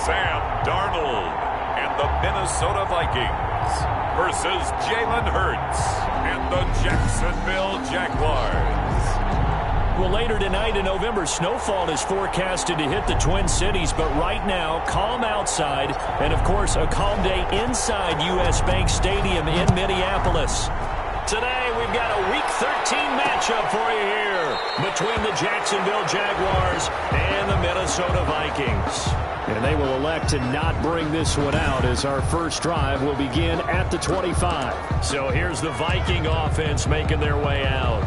D: Sam Darnold and the Minnesota Vikings versus Jalen Hurts and the Jacksonville Jaguars.
C: Well, later tonight in November, snowfall is forecasted to hit the Twin Cities, but right now, calm outside, and of course, a calm day inside U.S. Bank Stadium in Minneapolis. Today, we've got a Week 13 matchup for you here between the Jacksonville Jaguars and the Minnesota Vikings. And they will elect to not bring this one out as our first drive will begin at the 25. So here's the Viking offense making their way out.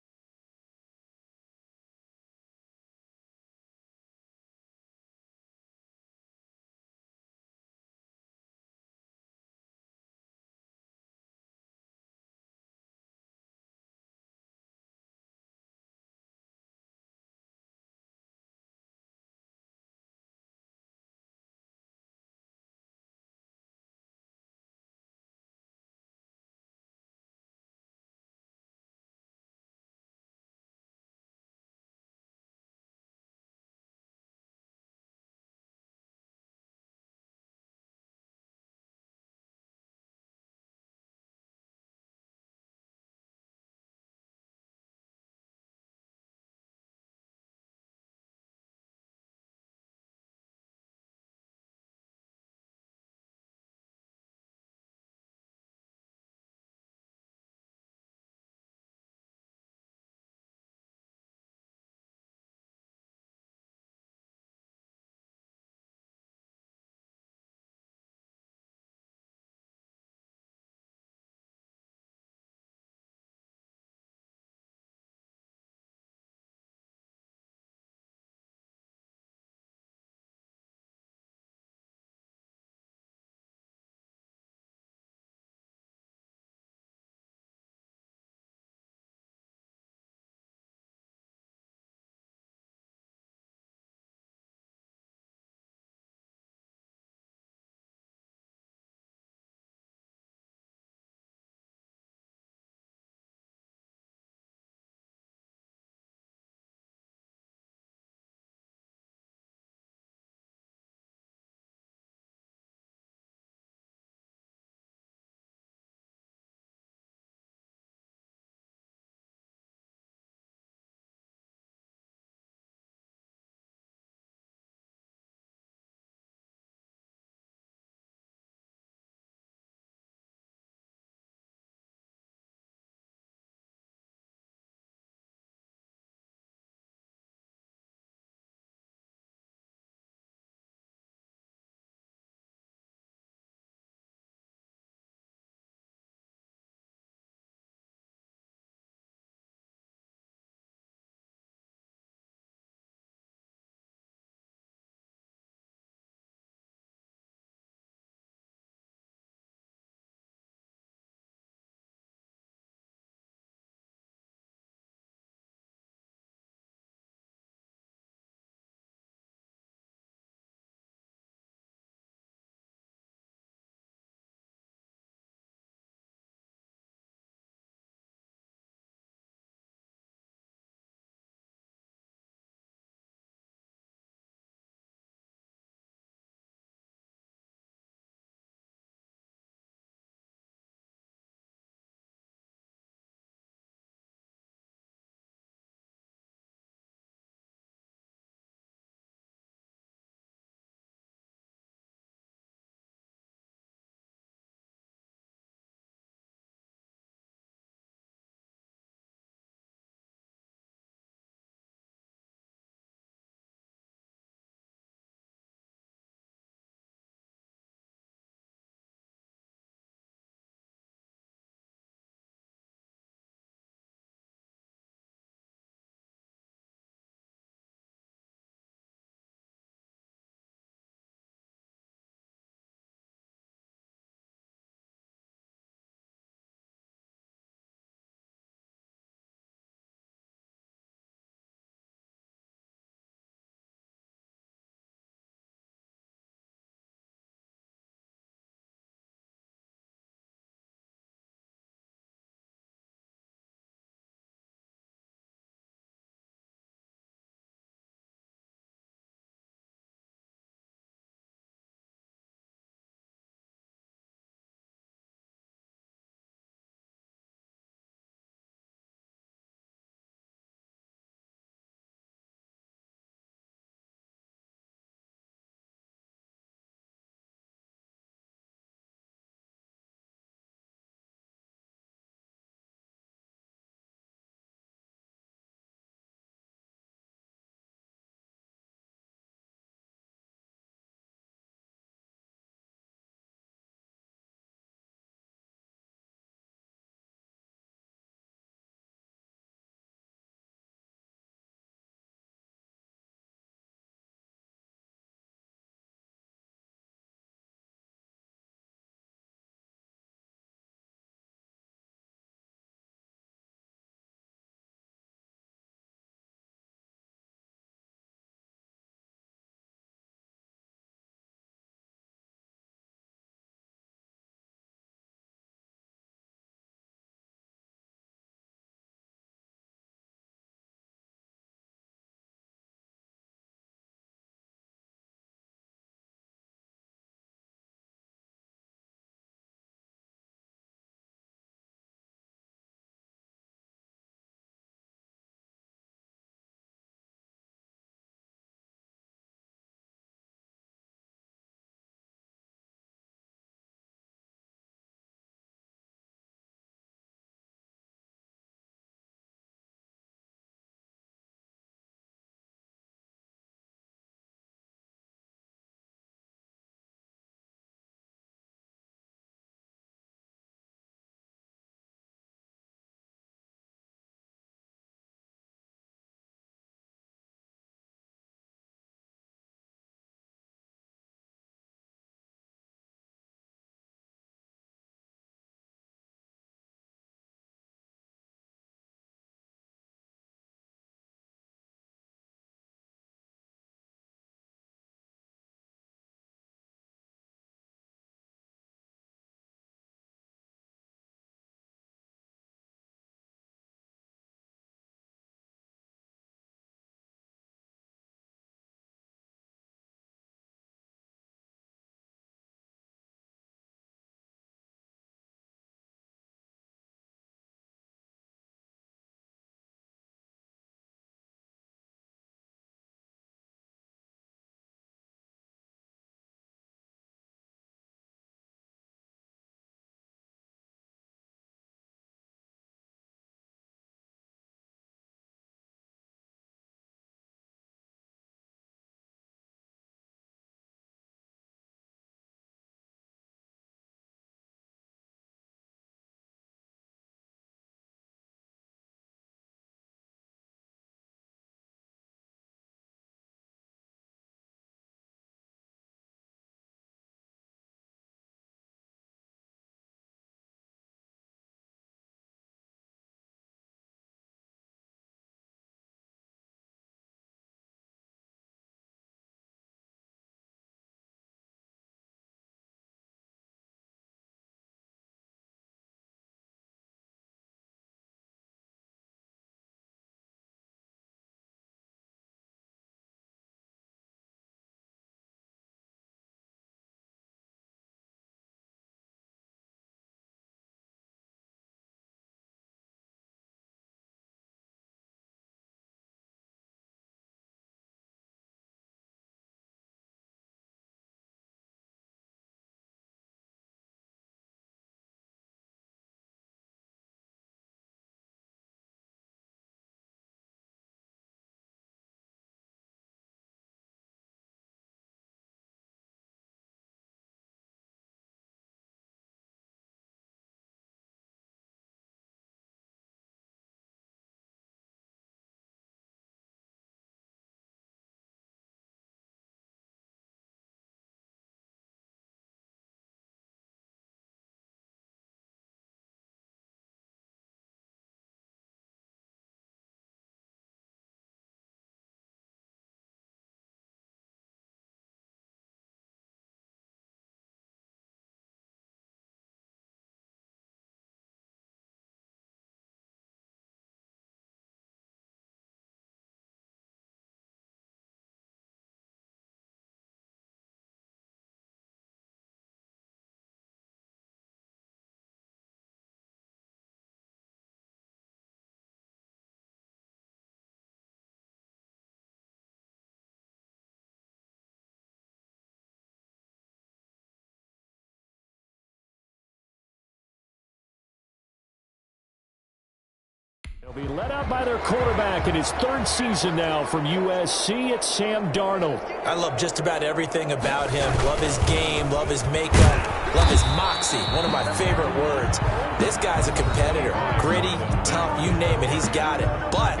B: Be led out by their quarterback in his third season now from USC. It's Sam Darnold.
A: I love just about everything about him. Love his game, love his makeup, love his moxie. One of my favorite words. This guy's a competitor. Gritty, tough, you name it, he's got it. But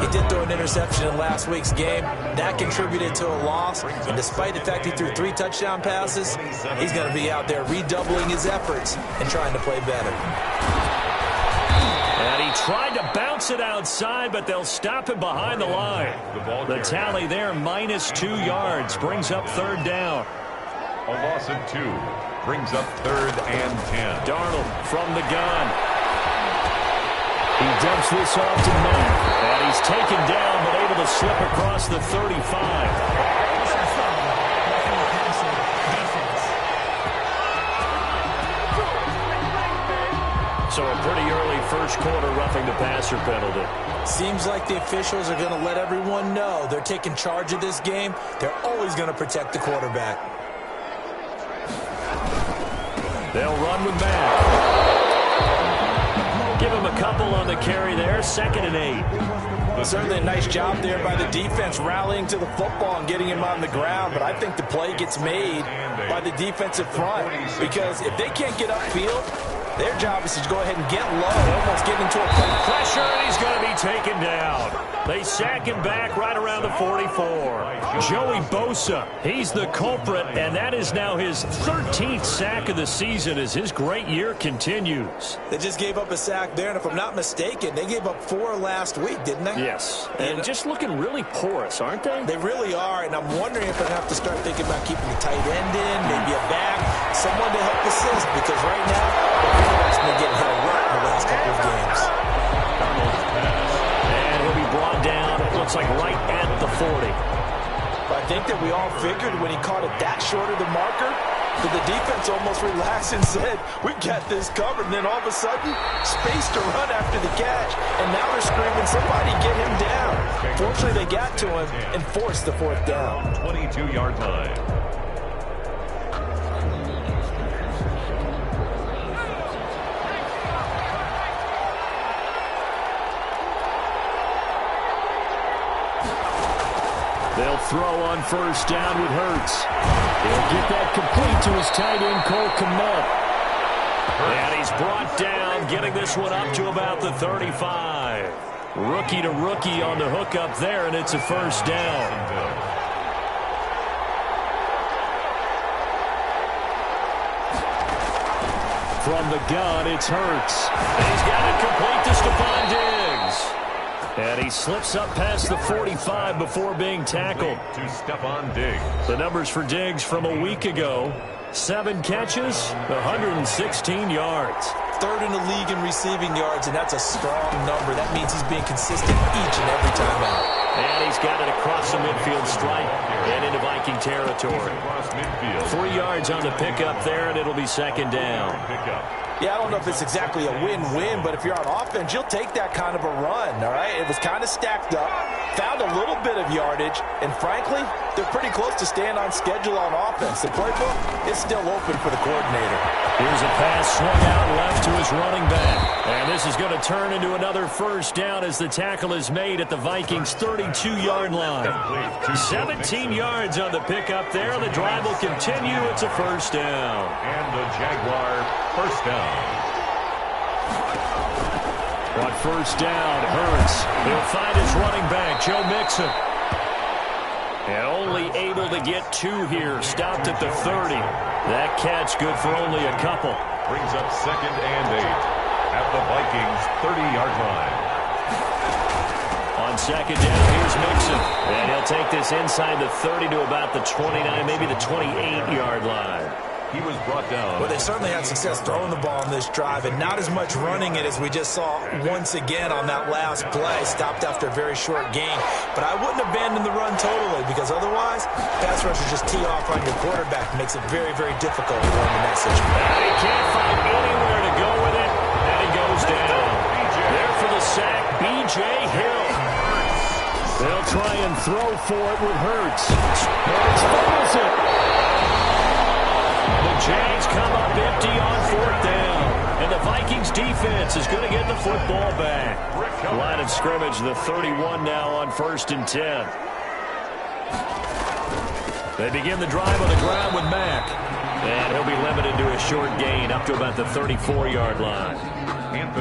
A: he did throw an interception in last week's game. That contributed to a loss. And despite the fact he threw 3 touchdown passes, he's going to be out there redoubling his efforts and trying to play better.
B: And he tried to bounce it outside, but they'll stop him behind the line. The tally there, -2 yards, brings up 3rd down.
D: A loss of 2 brings up 3rd and 10.
B: Darnold from the gun. He dumps this off to Mack, and he's taken down but able to slip across the 35. So a pretty early first quarter roughing the passer penalty.
A: Seems like the officials are going to let everyone know they're taking charge of this game. They're always going to protect the quarterback.
B: They'll run with Mack. Give him a couple on the carry there. 2nd and 8.
A: Certainly a nice job there by the defense rallying to the football and getting him on the ground, but I think the play gets made by the defensive front because if they can't get upfield, their job is to go ahead and get low, almost get into a
B: pressure, and he's going to be taken down. They sack him back right around the 44. Joey Bosa, he's the culprit, and that is now his 13th sack of the season as his great year continues.
A: They just gave up a sack there, and if I'm not mistaken, they gave up 4 last week, didn't they?
B: Yes, and just looking really porous, aren't they?
A: They really are, and I'm wondering if I have to start thinking about keeping the tight end in, maybe a back, someone to help assist, because right now, that's been getting hit a lot in the last couple of games.
B: And he'll be brought down, it looks like right at the 40.
A: I think that we all figured when he caught it that short of the marker, that the defense almost relaxed and said, we got this covered. And then all of a sudden, space to run after the catch. And now they're screaming, somebody get him down. Fortunately, they got to him and forced the 4th down.
D: 22-yard line.
B: They'll throw on 1st down with Hurts. He'll get that complete to his tight end, Cole Kmet. And he's brought down, getting this one up to about the 35. Rookie to rookie on the hook up there, and it's a 1st down. From the gun, it's Hurts. And he's got it complete to Stephon Diggs. And he slips up past the 45 before being tackled.
D: To Stephon Diggs.
B: The numbers for Diggs from a week ago. 7 catches, 116 yards.
A: 3rd in the league in receiving yards, and that's a strong number. That means he's being consistent each and every time out.
B: And he's got it across the midfield stripe and into Viking territory. 3 yards on the pickup there, and it'll be 2nd down.
A: Yeah, I don't know if it's exactly a win-win, but if you're on offense, you'll take that kind of a run, all right? It was kind of stacked up, found a little bit of yardage, and frankly, they're pretty close to staying on schedule on offense. The playbook is still open for the coordinator.
B: Here's a pass swung out left to his running back. And this is going to turn into another 1st down as the tackle is made at the Vikings' 32-yard line. 17 yards on the pickup there. The drive will continue. It's a 1st down.
D: And the Jaguar 1st down.
B: On 1st down, Hurts. He'll find his running back, Joe Mixon. And only able to get 2 here. Stopped at the 30. That catch good for only a couple.
D: Brings up 2nd and 8 at the Vikings' 30-yard line.
B: On 2nd down, here's Mixon. And he'll take this inside the 30 to about the 29, maybe the 28-yard line.
D: He was brought down.
A: Well, they certainly had success throwing the ball on this drive and not as much running it as we just saw once again on that last play. Stopped after a very short gain. But I wouldn't abandon the run totally because otherwise, pass rushers just tee off on your quarterback. Makes it very, very difficult to run in that situation.
B: And he can't find anywhere to go with it. And he goes down. There for the sack, B.J. Hill. They'll try and throw for it with Hurts. Hurts fumbles it. The Jags come up empty on 4th down. And the Vikings defense is going to get the football back. Line of scrimmage, the 31 now on 1st and 10. They begin the drive on the ground with Mack. And he'll be limited to a short gain up to about the 34-yard line.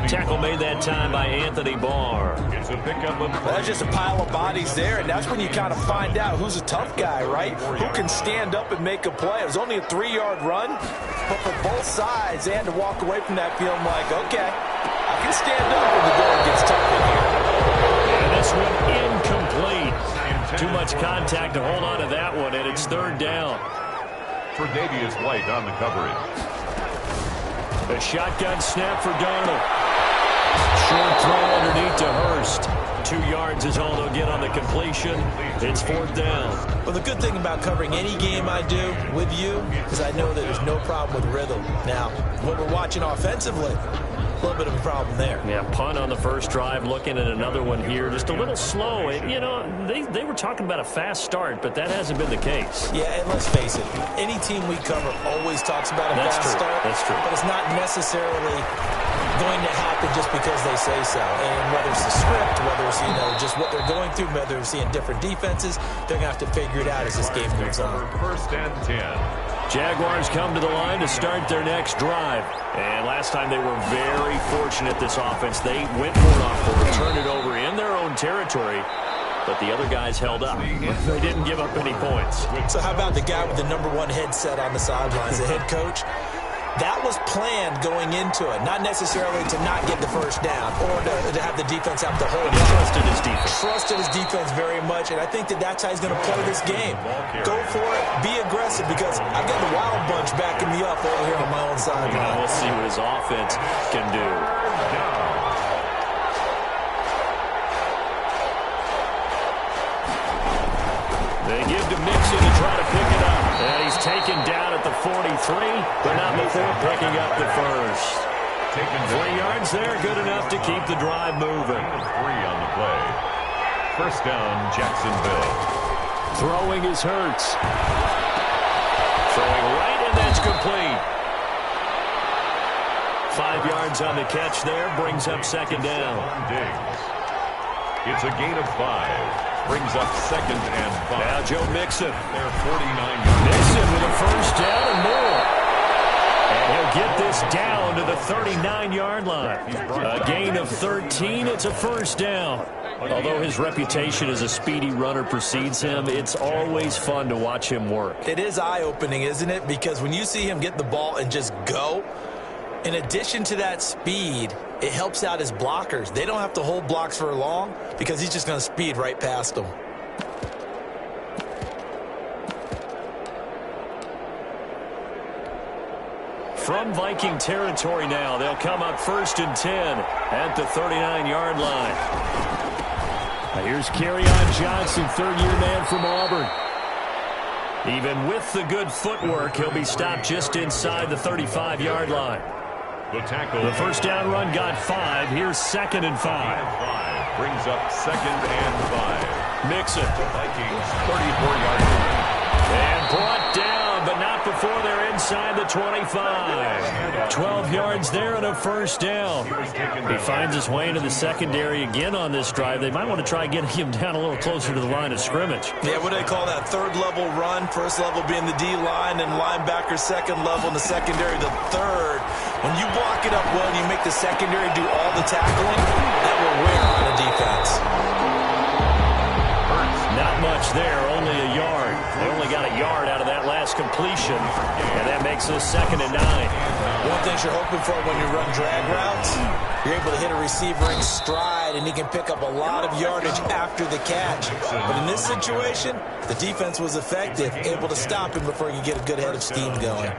B: Tackle made that time by Anthony Barr.
D: It's a pickup of
A: That's just a pile of bodies there, and that's when you kind of find out who's a tough guy, right? Who can stand up and make a play. It was only a 3-yard run, but for both sides, and to walk away from that feeling like, okay, I can stand up when the going gets tough in here.
B: And this one incomplete. Too much contact to hold on to that one, and it's 3rd down.
D: Tre'Davious White on the coverage.
B: A shotgun snap for Darnold. Short throw underneath to Hurst. 2 yards is all they'll get on the completion. It's 4th down.
A: Well, the good thing about covering any game I do with you is I know that there's no problem with rhythm. Now, when we're watching offensively, a little bit of a problem there.
B: Yeah, punt on the first drive, looking at another one here. Just a little slow. You know, they were talking about a fast start, but that hasn't been the case.
A: Yeah, and let's face it, any team we cover always talks about a fast start.
B: That's true.
A: But it's not necessarily going to happen just because they say so. And whether it's the script, whether it's, just what they're going through, whether they're seeing different defenses, they're going to have to figure it out as this game moves on.
D: 1st and 10.
B: Jaguars come to the line to start their next drive. And last time they were very fortunate, this offense. They went for it on fourth, turned it over in their own territory, but the other guys held up. They didn't give up any points.
A: So how about the guy with the #1 headset on the sidelines, the head coach? That was planned going into it, not necessarily to not get the first down or to have the defense have to hold.
B: He trusted his defense.
A: Trusted his defense very much, and I think that's how he's going to play this game. Go for it, be aggressive, because I've got the wild bunch backing me up over here on my own sideline.
B: We'll see what his offense can do. They give to Mixon to try to pick it up. And he's taken down at the 43, but not before picking up the first. 3 yards there, good enough to keep the drive moving.
D: 3 on the play. 1st down, Jacksonville.
B: Throwing is Hurts. Throwing right, and that's complete. 5 yards on the catch there, brings up 2nd down.
D: It's a gain of 5. Brings up 2nd and 5.
B: Now Joe Mixon.
D: They're 49 yards.
B: Mixon with a first down and more. And he'll get this down to the 39-yard line. A gain of 13. It's a 1st down. Although his reputation as a speedy runner precedes him, it's always fun to watch him work.
A: It is eye-opening, isn't it? Because when you see him get the ball and just go, in addition to that speed, it helps out his blockers. They don't have to hold blocks for long because he's just going to speed right past them.
B: From Viking territory now, they'll come up 1st and 10 at the 39-yard line. Now here's Kerryon Johnson, 3rd-year man from Auburn. Even with the good footwork, he'll be stopped just inside the 35-yard line. The first down run got 5. Here's 2nd and 5.
D: Brings up 2nd and 5.
B: Mixon.
D: The Vikings 34-yard line.
B: And brought down, but not before they're inside the 25. 12 yards there and a first down. He finds his way into the secondary again on this drive. They might want to try getting him down a little closer to the line of scrimmage.
A: Yeah, what do they call that? 3rd level run. 1st level being the D-line, and linebacker 2nd level, and the secondary the 3rd. When you block it up well and you make the secondary do all the tackling, that will wear on a defense.
B: Not much there, only a yard. They only got a yard out of that last completion, and that makes this 2nd and 9.
A: One thing you're hoping for when you run drag routes, you're able to hit a receiver in stride, and he can pick up a lot of yardage after the catch. But in this situation, the defense was effective, able to stop him before he could get a good head of steam going.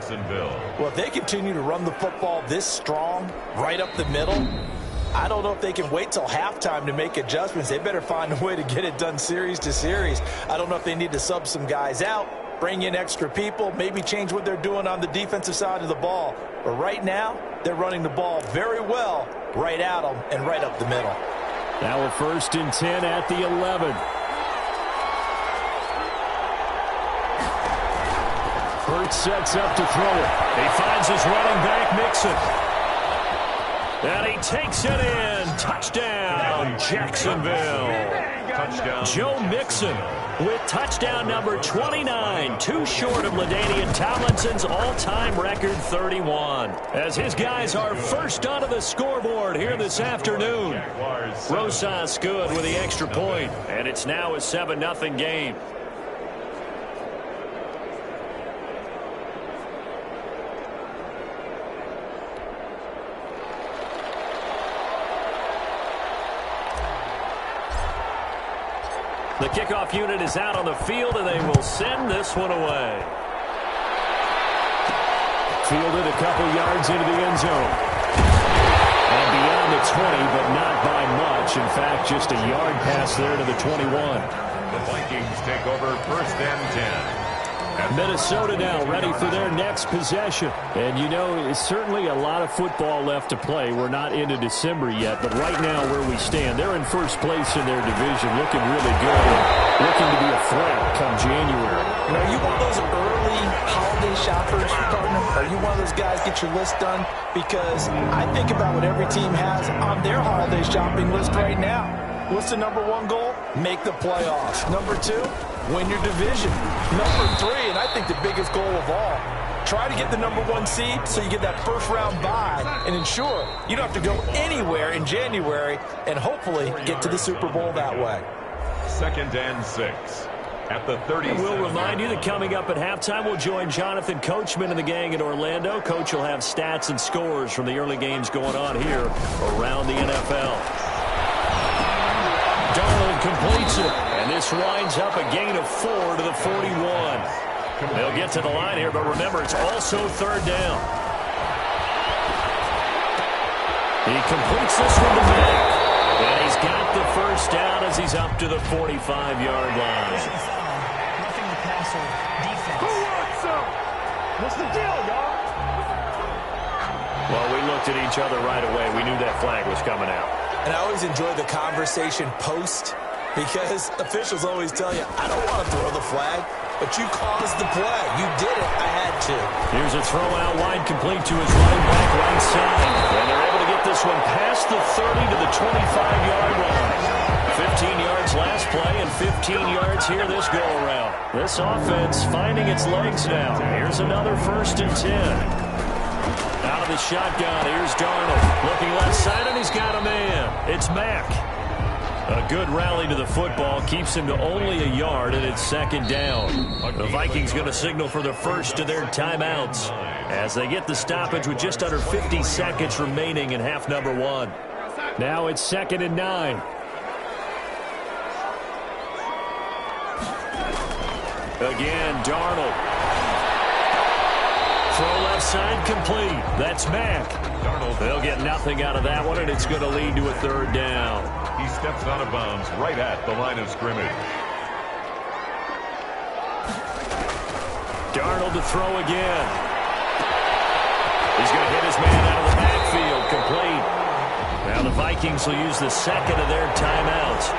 A: Well, if they continue to run the football this strong, right up the middle, I don't know if they can wait till halftime to make adjustments. They better find a way to get it done series to series. I don't know if they need to sub some guys out, bring in extra people, maybe change what they're doing on the defensive side of the ball. But right now, they're running the ball very well right at them and right up the middle.
B: Now a 1st and 10 at the 11. Hurts sets up to throw it. He finds his running back, Mixon. And he takes it in. Touchdown.
C: touchdown, Jacksonville.
D: Touchdown.
C: Joe Mixon with touchdown number 29, too short of LaDainian Tomlinson's all-time record 31. As his guys are first onto the scoreboard here this afternoon. Rosas good with the extra point, and it's now a 7-0 game. The kickoff unit is out on the field, and they will send this one away. Fielded a couple yards into the end zone. And beyond the 20, but not by much. In fact, just a yard pass there to the 21.
D: The Vikings take over 1st and 10.
C: Minnesota now ready for their next possession. And, you know, it's certainly a lot of football left to play. We're not into December yet, but right now where we stand, they're in first place in their division, looking really good and looking to be a threat come January.
A: You know, are you one of those early holiday shoppers, partner? Are you one of those guys get your list done? Because I think about what every team has on their holiday shopping list right now. What's the number one goal? Make the playoffs. Number two, win your division. Number three, and I think the biggest goal of all, try to get the number one seed so you get that first round bye and ensure you don't have to go anywhere in January and hopefully get to the Super Bowl that way.
D: 2nd and 6 at the 30.
C: And we'll remind you that coming up at halftime, we'll join Jonathan Coachman and the gang in Orlando. Coach will have stats and scores from the early games going on here around the NFL. Darnold completes it, and this winds up a gain of 4 to the 41. They'll get to the line here, but remember, it's also 3rd down. He completes this one to Mack, and he's got the first down as he's up to the 45-yard line.
F: Nothing to pass or defense. Who wants some? What's the deal, y'all?
C: Well, we looked at each other right away. We knew that flag was coming out.
A: And I always enjoy the conversation post because officials always tell you, I don't want to throw the flag, but you caused the play. You did it. I had to.
C: Here's a throw out wide complete to his running back right side. And they're able to get this one past the 30 to the 25-yard line. 15 yards last play and 15 yards here this go-around. This offense finding its legs now. Here's another 1st and 10. Out of the shotgun, here's Darnold. Looking left side, and he's got a man. It's Mack. A good rally to the football. Keeps him to only a yard, and it's 2nd down. The Vikings going to signal for the first of their timeouts as they get the stoppage with just under 50 seconds remaining in half number 1. Now it's 2nd and 9. Again, Darnold. Throw left side complete. That's Mack.
D: Darnold.
C: They'll get nothing out of that one, and it's going to lead to a 3rd down.
D: He steps out of bounds right at the line of scrimmage.
C: Darnold to throw again. He's going to hit his man out of the backfield. Complete. Now the Vikings will use the 2nd of their timeouts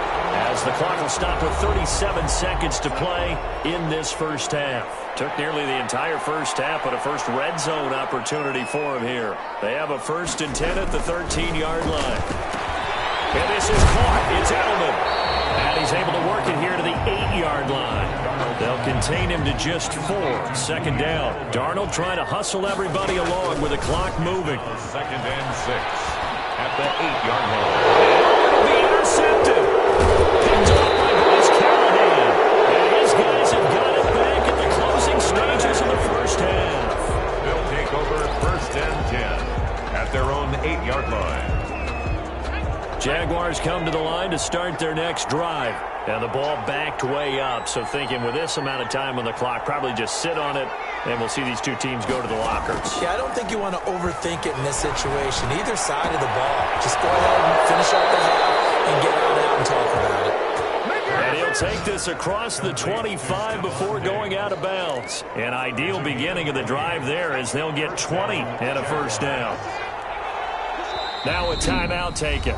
C: as the clock will stop with 37 seconds to play in this first half. Took nearly the entire first half, but a first red zone opportunity for him here. They have a 1st and 10 at the 13-yard line. And this is caught. It's Edelman. And he's able to work it here to the 8-yard line. They'll contain him to just 4. 2nd down. Darnold trying to hustle everybody along with the clock moving.
D: 2nd and 6 at the 8-yard line.
C: It'll be intercepted. Picked off by Bryce Callahan. And his guys have got it back at the closing stages of the first half.
D: They'll take over 1st and 10 at their own 8-yard line.
C: Jaguars come to the line to start their next drive. And the ball backed way up, so thinking with this amount of time on the clock, probably just sit on it, and we'll see these two teams go to the lockers.
A: Yeah, I don't think you want to overthink it in this situation. Either side of the ball. Just go ahead and finish up the half and get it out and talk about it.
C: And he'll take this across the 25 before going out of bounds. An ideal beginning of the drive there as they'll get 20 and a first down. Now a timeout taken.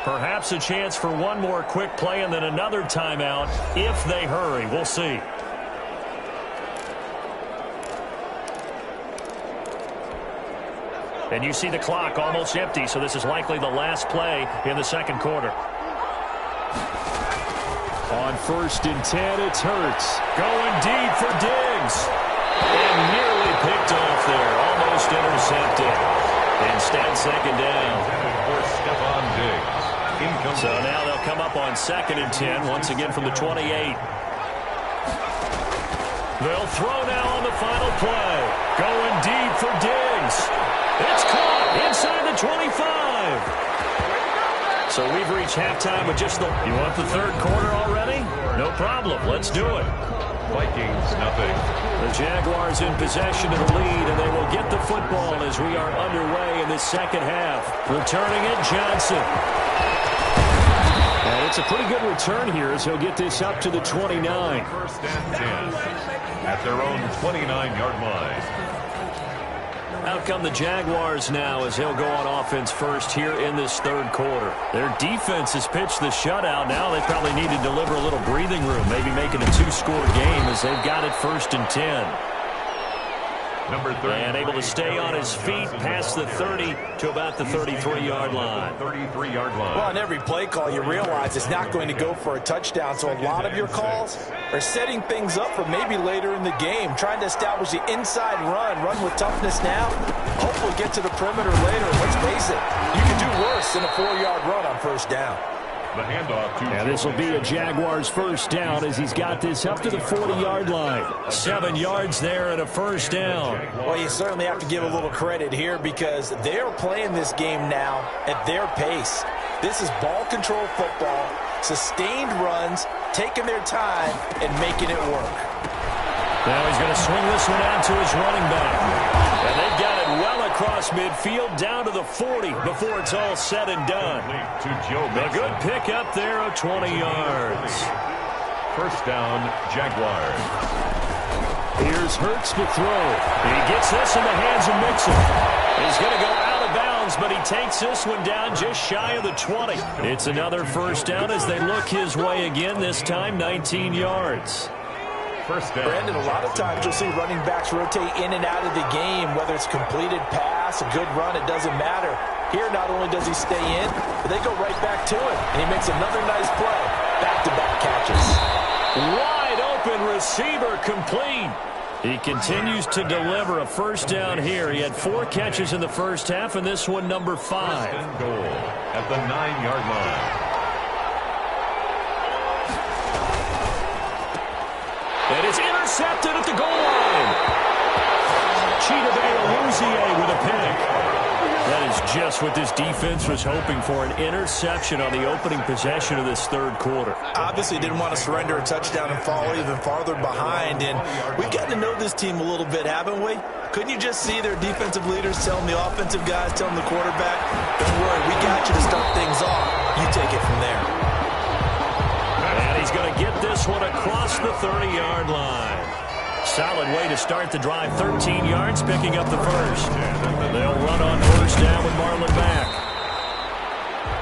C: Perhaps a chance for one more quick play and then another timeout if they hurry. We'll see. And you see the clock almost empty, so this is likely the last play in the second quarter. On 1st and 10, it's Hurts. Going deep for Diggs. And nearly picked off there. Almost intercepted. Instead, second down.
D: For Stephon Diggs.
C: So now they'll come up on 2nd and 10, once again from the 28. They'll throw now on the final play. Going deep for Diggs. It's caught inside the 25. So we've reached halftime with just the... You want the third quarter already? No problem. Let's do it.
D: Vikings, nothing.
C: The Jaguars in possession of the lead, and they will get the football as we are underway in the second half. Returning it, Johnson. And it's a pretty good return here as he'll get this up to the 29.
D: 1st and 10 at their own 29-yard line.
C: Out come the Jaguars now as they'll go on offense first here in this third quarter. Their defense has pitched the shutout. Now they probably need to deliver a little breathing room, maybe making a 2-score game as they've got it 1st and 10.
D: Number 30.
C: And able to stay on his feet past the 30 to about the 33-yard line.
D: 33-yard line.
A: Well, on every play call, you realize it's not going to go for a touchdown, so a lot of your calls are setting things up for maybe later in the game, trying to establish the inside run with toughness now, hopefully get to the perimeter later. Let's face it, you can do worse than a 4-yard run on 1st down.
D: The handoff to...
C: And this will be a Jaguars first down as he's got this up to the 40-yard line. 7 yards there and a first down.
A: Well, you certainly have to give a little credit here because they're playing this game now at their pace. This is ball control football, sustained runs, taking their time, and making it work.
C: Now he's going to swing this one out to his running back. And they've got it well across midfield down to the 40 before it's all said and done.
D: To Joe
C: A good pickup there of 20 yards.
D: 1st down, Jaguars.
C: Here's Hurts to throw. He gets this in the hands of Mixon. He's going to go out of bounds, but he takes this one down just shy of the 20. It's another first down as they look his way again, this time 19 yards.
D: 1st down.
A: Brandon, a lot of times you'll see running backs rotate in and out of the game, whether it's completed pass, a good run, it doesn't matter. Here, not only does he stay in, but they go right back to him, and he makes another nice play. Back-to-back catches.
C: Wide open receiver complete. He continues to deliver a first down here. He had 4 catches in the first half, and this one number 5.
D: 1st and goal at the 9-yard line.
C: And it's intercepted at the goal line. Chidobe with a pick. That is just what this defense was hoping for, an interception on the opening possession of this third quarter.
A: Obviously didn't want to surrender a touchdown and fall even farther behind, and we've gotten to know this team a little bit, haven't we? Couldn't you just see their defensive leaders telling the offensive guys, telling the quarterback, don't worry, we got you to start things off. You take it from there.
C: And he's going to get this one across the 30-yard line. Solid way to start the drive. 13 yards, picking up the first. They'll run on first down with Marlon back.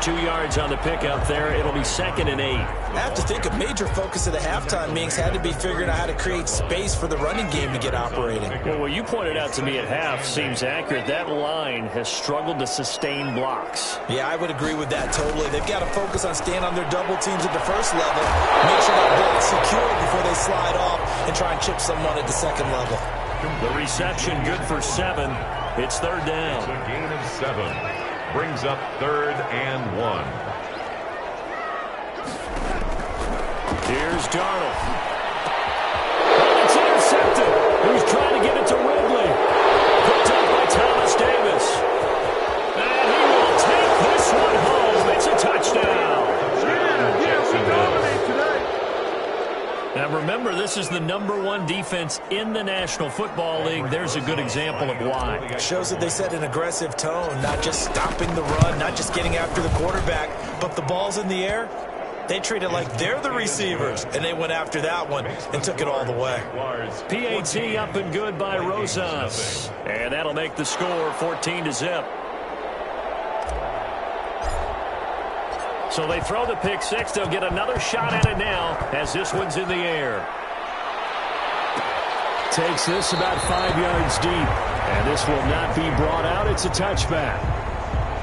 C: 2 yards on the pickup there. It'll be 2nd and 8.
A: I have to think a major focus of the halftime meetings had to be figuring out how to create space for the running game to get operating.
C: Well, what you pointed out to me at half seems accurate. That line has struggled to sustain blocks.
A: Yeah, I would agree with that totally. They've got to focus on staying on their double teams at the first level, make sure that block's secure before they slide off and try and chip someone at the second level.
C: The reception good for 7. It's 3rd down.
D: It's a gain of 7. Brings up 3rd and 1.
C: Here's Darnold. And it's intercepted. He was trying to get it to Ridley. Picked up by Thomas Davis. And he will take this one home. It's a touchdown. Now remember, this is the #1 defense in the National Football League. There's a good example of why.
A: It shows that they set an aggressive tone, not just stopping the run, not just getting after the quarterback, but the ball's in the air. They treat it like they're the receivers, and they went after that one and took it all the way.
C: PAT up and good by Rosas. And that'll make the score 14-0. So they throw the pick six. They'll get another shot at it now as this one's in the air. Takes this about 5 yards deep. And this will not be brought out. It's a touchback.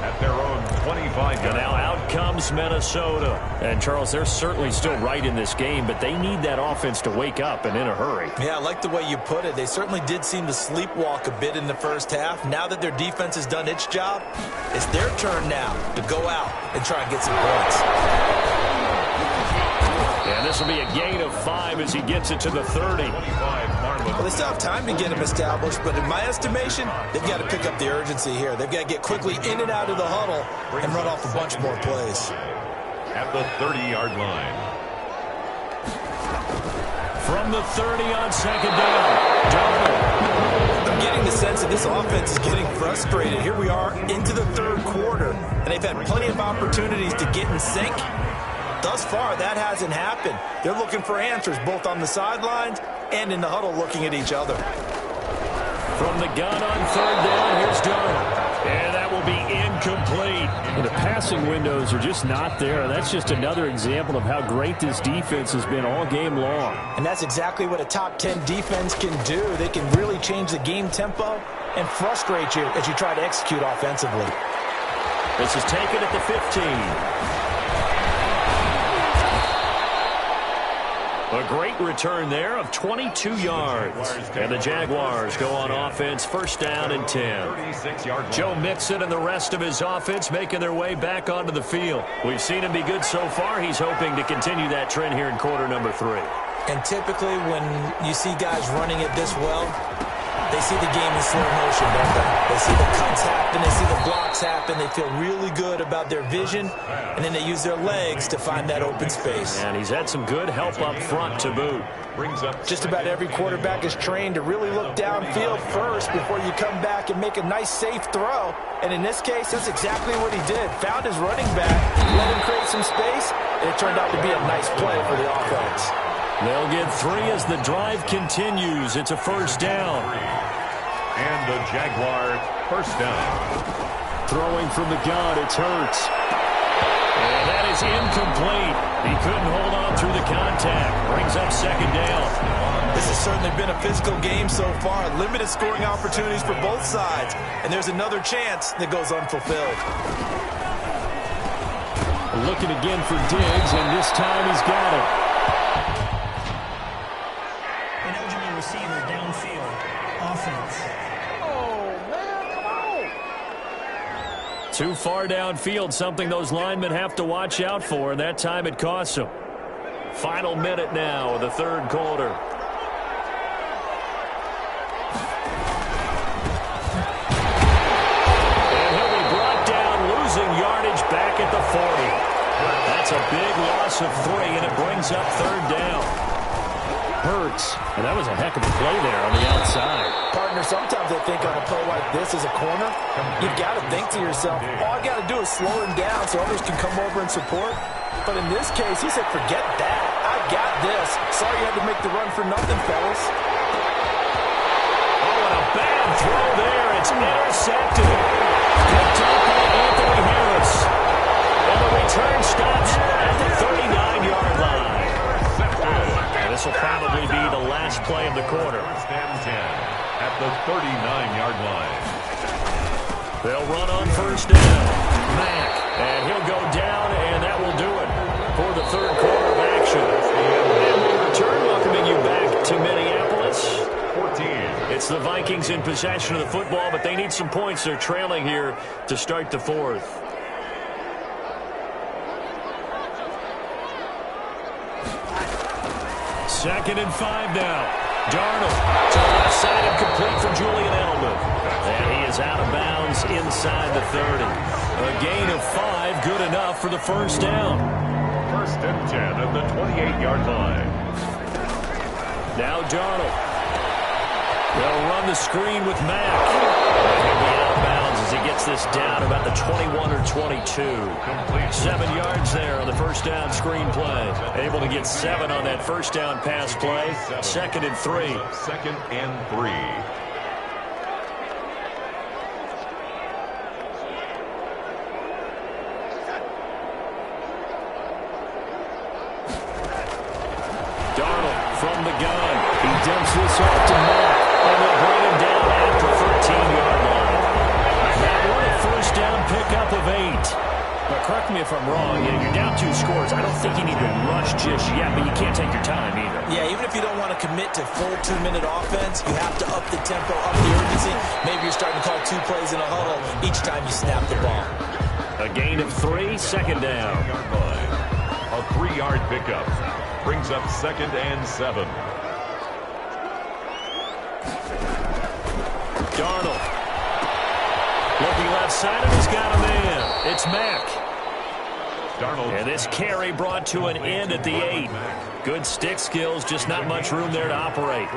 D: At their own 25.
C: And now out comes Minnesota. And, Charles, they're certainly still right in this game, but they need that offense to wake up and in a hurry.
A: Yeah, I like the way you put it. They certainly did seem to sleepwalk a bit in the first half. Now that their defense has done its job, it's their turn now to go out and try and get some points.
C: And this will be a gain of 5 as he gets it to the 30.
A: Well, they still have time to get him established, but in my estimation, they've got to pick up the urgency here. They've got to get quickly in and out of the huddle and run off a bunch more plays.
D: At the 30-yard line.
C: From the 30 on second down, Darnold.
A: I'm getting the sense that this offense is getting frustrated. Here we are into the third quarter, and they've had plenty of opportunities to get in sync. Thus far, that hasn't happened. They're looking for answers both on the sidelines and in the huddle looking at each other.
C: From the gun on third down, here's Darnold. And that will be incomplete. And the passing windows are just not there. That's just another example of how great this defense has been all game long.
A: And that's exactly what a top 10 defense can do. They can really change the game tempo and frustrate you as you try to execute offensively.
C: This is taken at the 15. A great return there of 22 yards. And the Jaguars go on offense, first down and 10. Joe Mixon and the rest of his offense making their way back onto the field. We've seen him be good so far. He's hoping to continue that trend here in quarter number 3.
A: And typically when you see guys running it this well, they see the game in slow motion, don't they? They see the cuts happen, they see the blocks happen, they feel really good about their vision, and then they use their legs to find that open space.
C: And he's had some good help up front to boot.
A: Just about every quarterback is trained to really look downfield first before you come back and make a nice, safe throw. And in this case, that's exactly what he did. Found his running back, let him create some space, and it turned out to be a nice play for the offense.
C: They'll get 3 as the drive continues. It's a first down.
D: And the Jaguars first down.
C: Throwing from the gun, it's Hurts. And that is incomplete. He couldn't hold on through the contact. Brings up second down.
A: This has certainly been a physical game so far. Limited scoring opportunities for both sides. And there's another chance that goes unfulfilled.
C: Looking again for Diggs, and this time he's got it.
F: An eligible receiver downfield. Offense.
C: Too far downfield, something those linemen have to watch out for, and that time it costs them. Final minute now of the third quarter. And he'll be brought down, losing yardage back at the 40. That's a big loss of 3, and it brings up third down. Hurts, and that was a heck of a play there on the outside.
A: Partner, sometimes I think on a play like this as a corner, you've got to think to yourself, all I got to do is slow him down so others can come over and support. But in this case, he said, forget that. I got this. Sorry you had to make the run for nothing, fellas.
C: Oh, and a bad throw there. It's intercepted. Picked up by Anthony Harris. And the return stops at the 39-yard line. This will probably be the last play of the quarter.
D: First and 10 at the 39-yard line.
C: They'll run on first down. Mack, and he'll go down, and that will do it for the third quarter of action. And we return, welcoming you back to Minneapolis.
D: 14.
C: It's the Vikings in possession of the football, but they need some points. They're trailing here to start the fourth. Second and 5 now. Darnold to the left side and complete for Julian Edelman. And he is out of bounds inside the 30. A gain of 5, good enough for the first down.
D: First and 10 at the 28-yard line.
C: Now Darnold. They'll run the screen with Mack. And he'll be out of bounds as he gets this down about the 21 or 22.
D: Complete.
C: 7 yards there on the first down screen play. Able to get 7 on that first down pass play. Second and 3.
D: Second and 3.
C: Darnold from the gun. He dumps this off to Mack. And they'll bring him down after 13 8. But correct me if I'm wrong. You're down 2 scores. I don't think you need to rush just yet, but you can't take your time either.
A: Yeah, even if you don't want to commit to full 2-minute offense, you have to up the tempo, up the urgency. Maybe you're starting to call 2 plays in a huddle each time you snap the ball.
C: A gain of 3, second down.
D: A 3-yard pickup brings up 2nd and 7.
C: Darnold. Looking left side, and he's got a man. It's Mack.
D: Darnold.
C: And this carry brought to an end at the 8. Good stick skills, just not much room there to operate.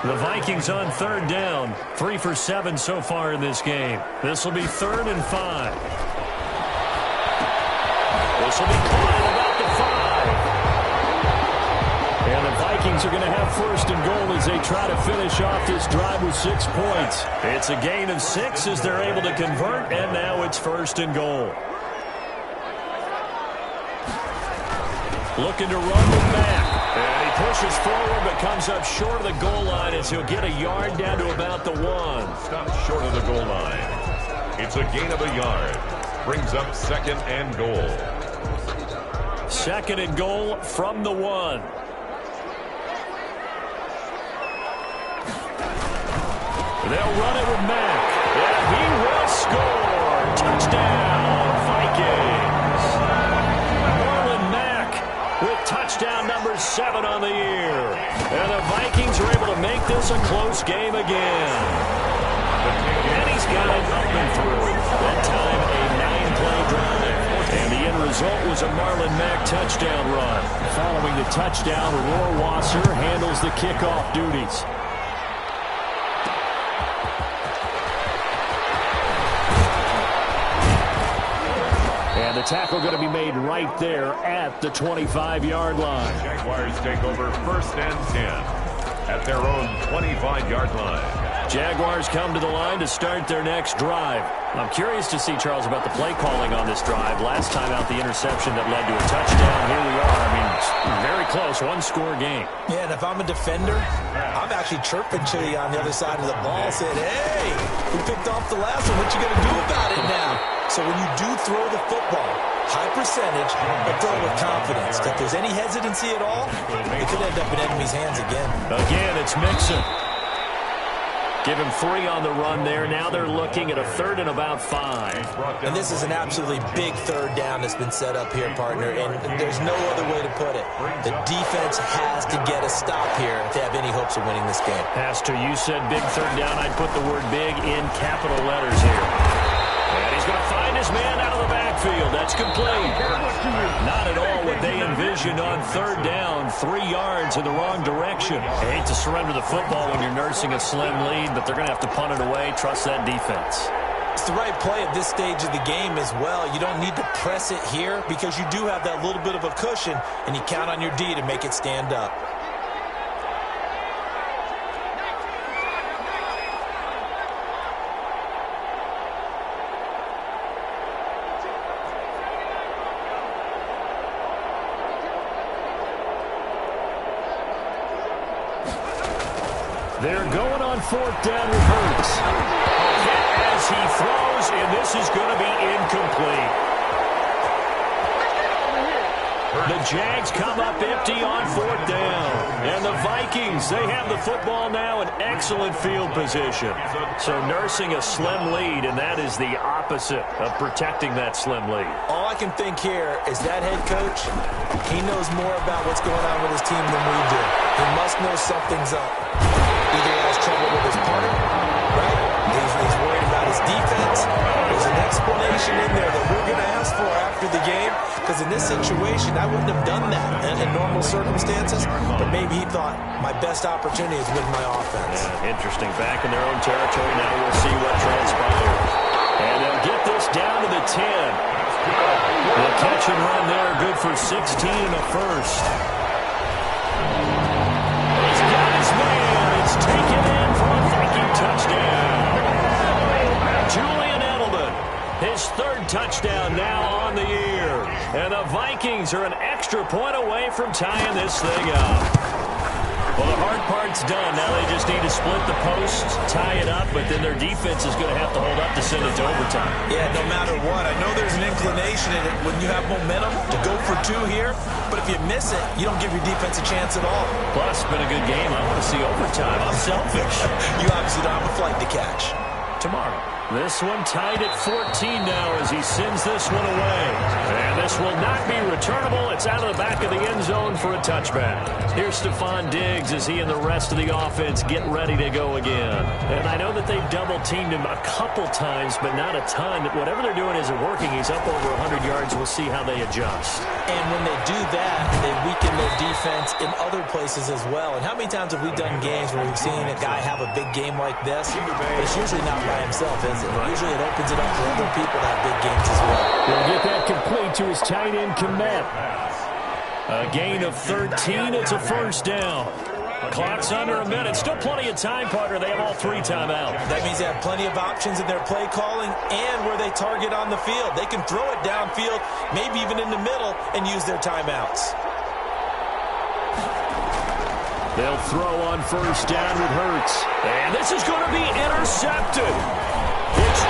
C: The Vikings on 3rd down. 3 for 7 so far in this game. This will be 3rd and 5. This will be caught at about the 5. And the Vikings are going to have 1st and goal as they try to finish off this drive with 6 points. It's a gain of 6 as they're able to convert, and now it's 1st and goal. Looking to run with Mack. And he pushes forward but comes up short of the goal line as he'll get a yard down to about the 1.
D: Stopped short of the goal line. It's a gain of a yard. Brings up 2nd and goal.
C: 2nd and goal from the 1. They'll run it with Mack. And he will score. Touchdown, Vikings. Marlon Mack with touchdown number 7 on the year. And the Vikings are able to make this a close game again. And he's got it up and through. That time a 9-play drive. And the end result was a Marlon Mack touchdown run. Following the touchdown, Rohrwasser handles the kickoff duties. And the tackle going to be made right there at the 25-yard line.
D: Jaguars take over 1st and 10 at their own 25-yard line.
C: Jaguars come to the line to start their next drive. I'm curious to see, Charles, about the play calling on this drive. Last time out, the interception that led to a touchdown. Here we are. I mean, very close, 1-score game.
A: Yeah, and if I'm a defender, I'm actually chirping to you on the other side of the ball, saying, hey, we picked off the last one. What you going to do about it now? So when you do throw the football, high percentage, but throw it with confidence. If there's any hesitancy at all, it could end up in enemy's hands again.
C: Again, it's Mixon. Give him 3 on the run there. Now they're looking at a 3rd and about 5.
A: And this is an absolutely big 3rd down that's been set up here, partner, and there's no other way to put it. The defense has to get a stop here if they have any hopes of winning this game.
C: Pastor, you said big 3rd down. I'd put the word big in capital letters here. And he's going to find his man out of the backfield. That's complete. Not at all what they envisioned on 3rd down. 3 yards in the wrong direction. I hate to surrender the football when you're nursing a slim lead, but they're going to have to punt it away. Trust that defense.
A: It's the right play at this stage of the game as well. You don't need to press it here because you do have that little bit of a cushion, and you count on your D to make it stand up.
C: They're going on 4th down with Hurts. A hit as he throws, and this is going to be incomplete. The Jags come up empty on 4th down. And the Vikings, they have the football now in excellent field position. So nursing a slim lead, and that is the opposite of protecting that slim lead.
A: All I can think here is that head coach, he knows more about what's going on with his team than we do. He must know something's up. Either he has trouble with his punter, right? He's worried about his defense. There's an explanation in there that we're going to ask for after the game, because in this situation, I wouldn't have done that in normal circumstances, but maybe he thought my best opportunity is with my offense.
C: Yeah, interesting. Back in their own territory. Now we'll see what transpires. And they'll get this down to the 10. The catch and run there, good for 16 and a first. He's got his man. It's taken in for a Viking touchdown. Julian Edelman, his 3rd touchdown now on the year. And the Vikings are an extra point away from tying this thing up. Well, the hard part's done. Now they just need to split the posts, tie it up, but then their defense is going to have to hold up to send it to overtime.
A: Yeah, no matter what. I know there's an inclination in it when you have momentum to go for two here, but if you miss it, you don't give your defense a chance at all.
C: Plus, it's been a good game. I want to see overtime. I'm selfish.
A: You obviously don't have a flight to catch.
C: Tomorrow. This one tied at 14 now as he sends this one away. And this will not be returnable. It's out of the back of the end zone for a touchback. Here's Stephon Diggs as he and the rest of the offense get ready to go again. And I know that they've double-teamed him a couple times, but not a ton. Whatever they're doing isn't working. He's up over 100 yards. We'll see how they adjust.
A: And when they do that, they weaken their defense in other places as well. And how many times have we done games where we've seen a guy have a big game like this? But it's usually not by himself, is it? Usually it opens it up for other people to have big games as well.
C: He'll get that complete to his tight end, Komet. A gain of 13. It's a first down. Clock's under a minute. Still plenty of time, partner. They have all 3 timeouts.
A: That means they have plenty of options in their play calling and where they target on the field. They can throw it downfield, maybe even in the middle, and use their timeouts.
C: They'll throw on first down with Hurts. And this is going to be intercepted. It's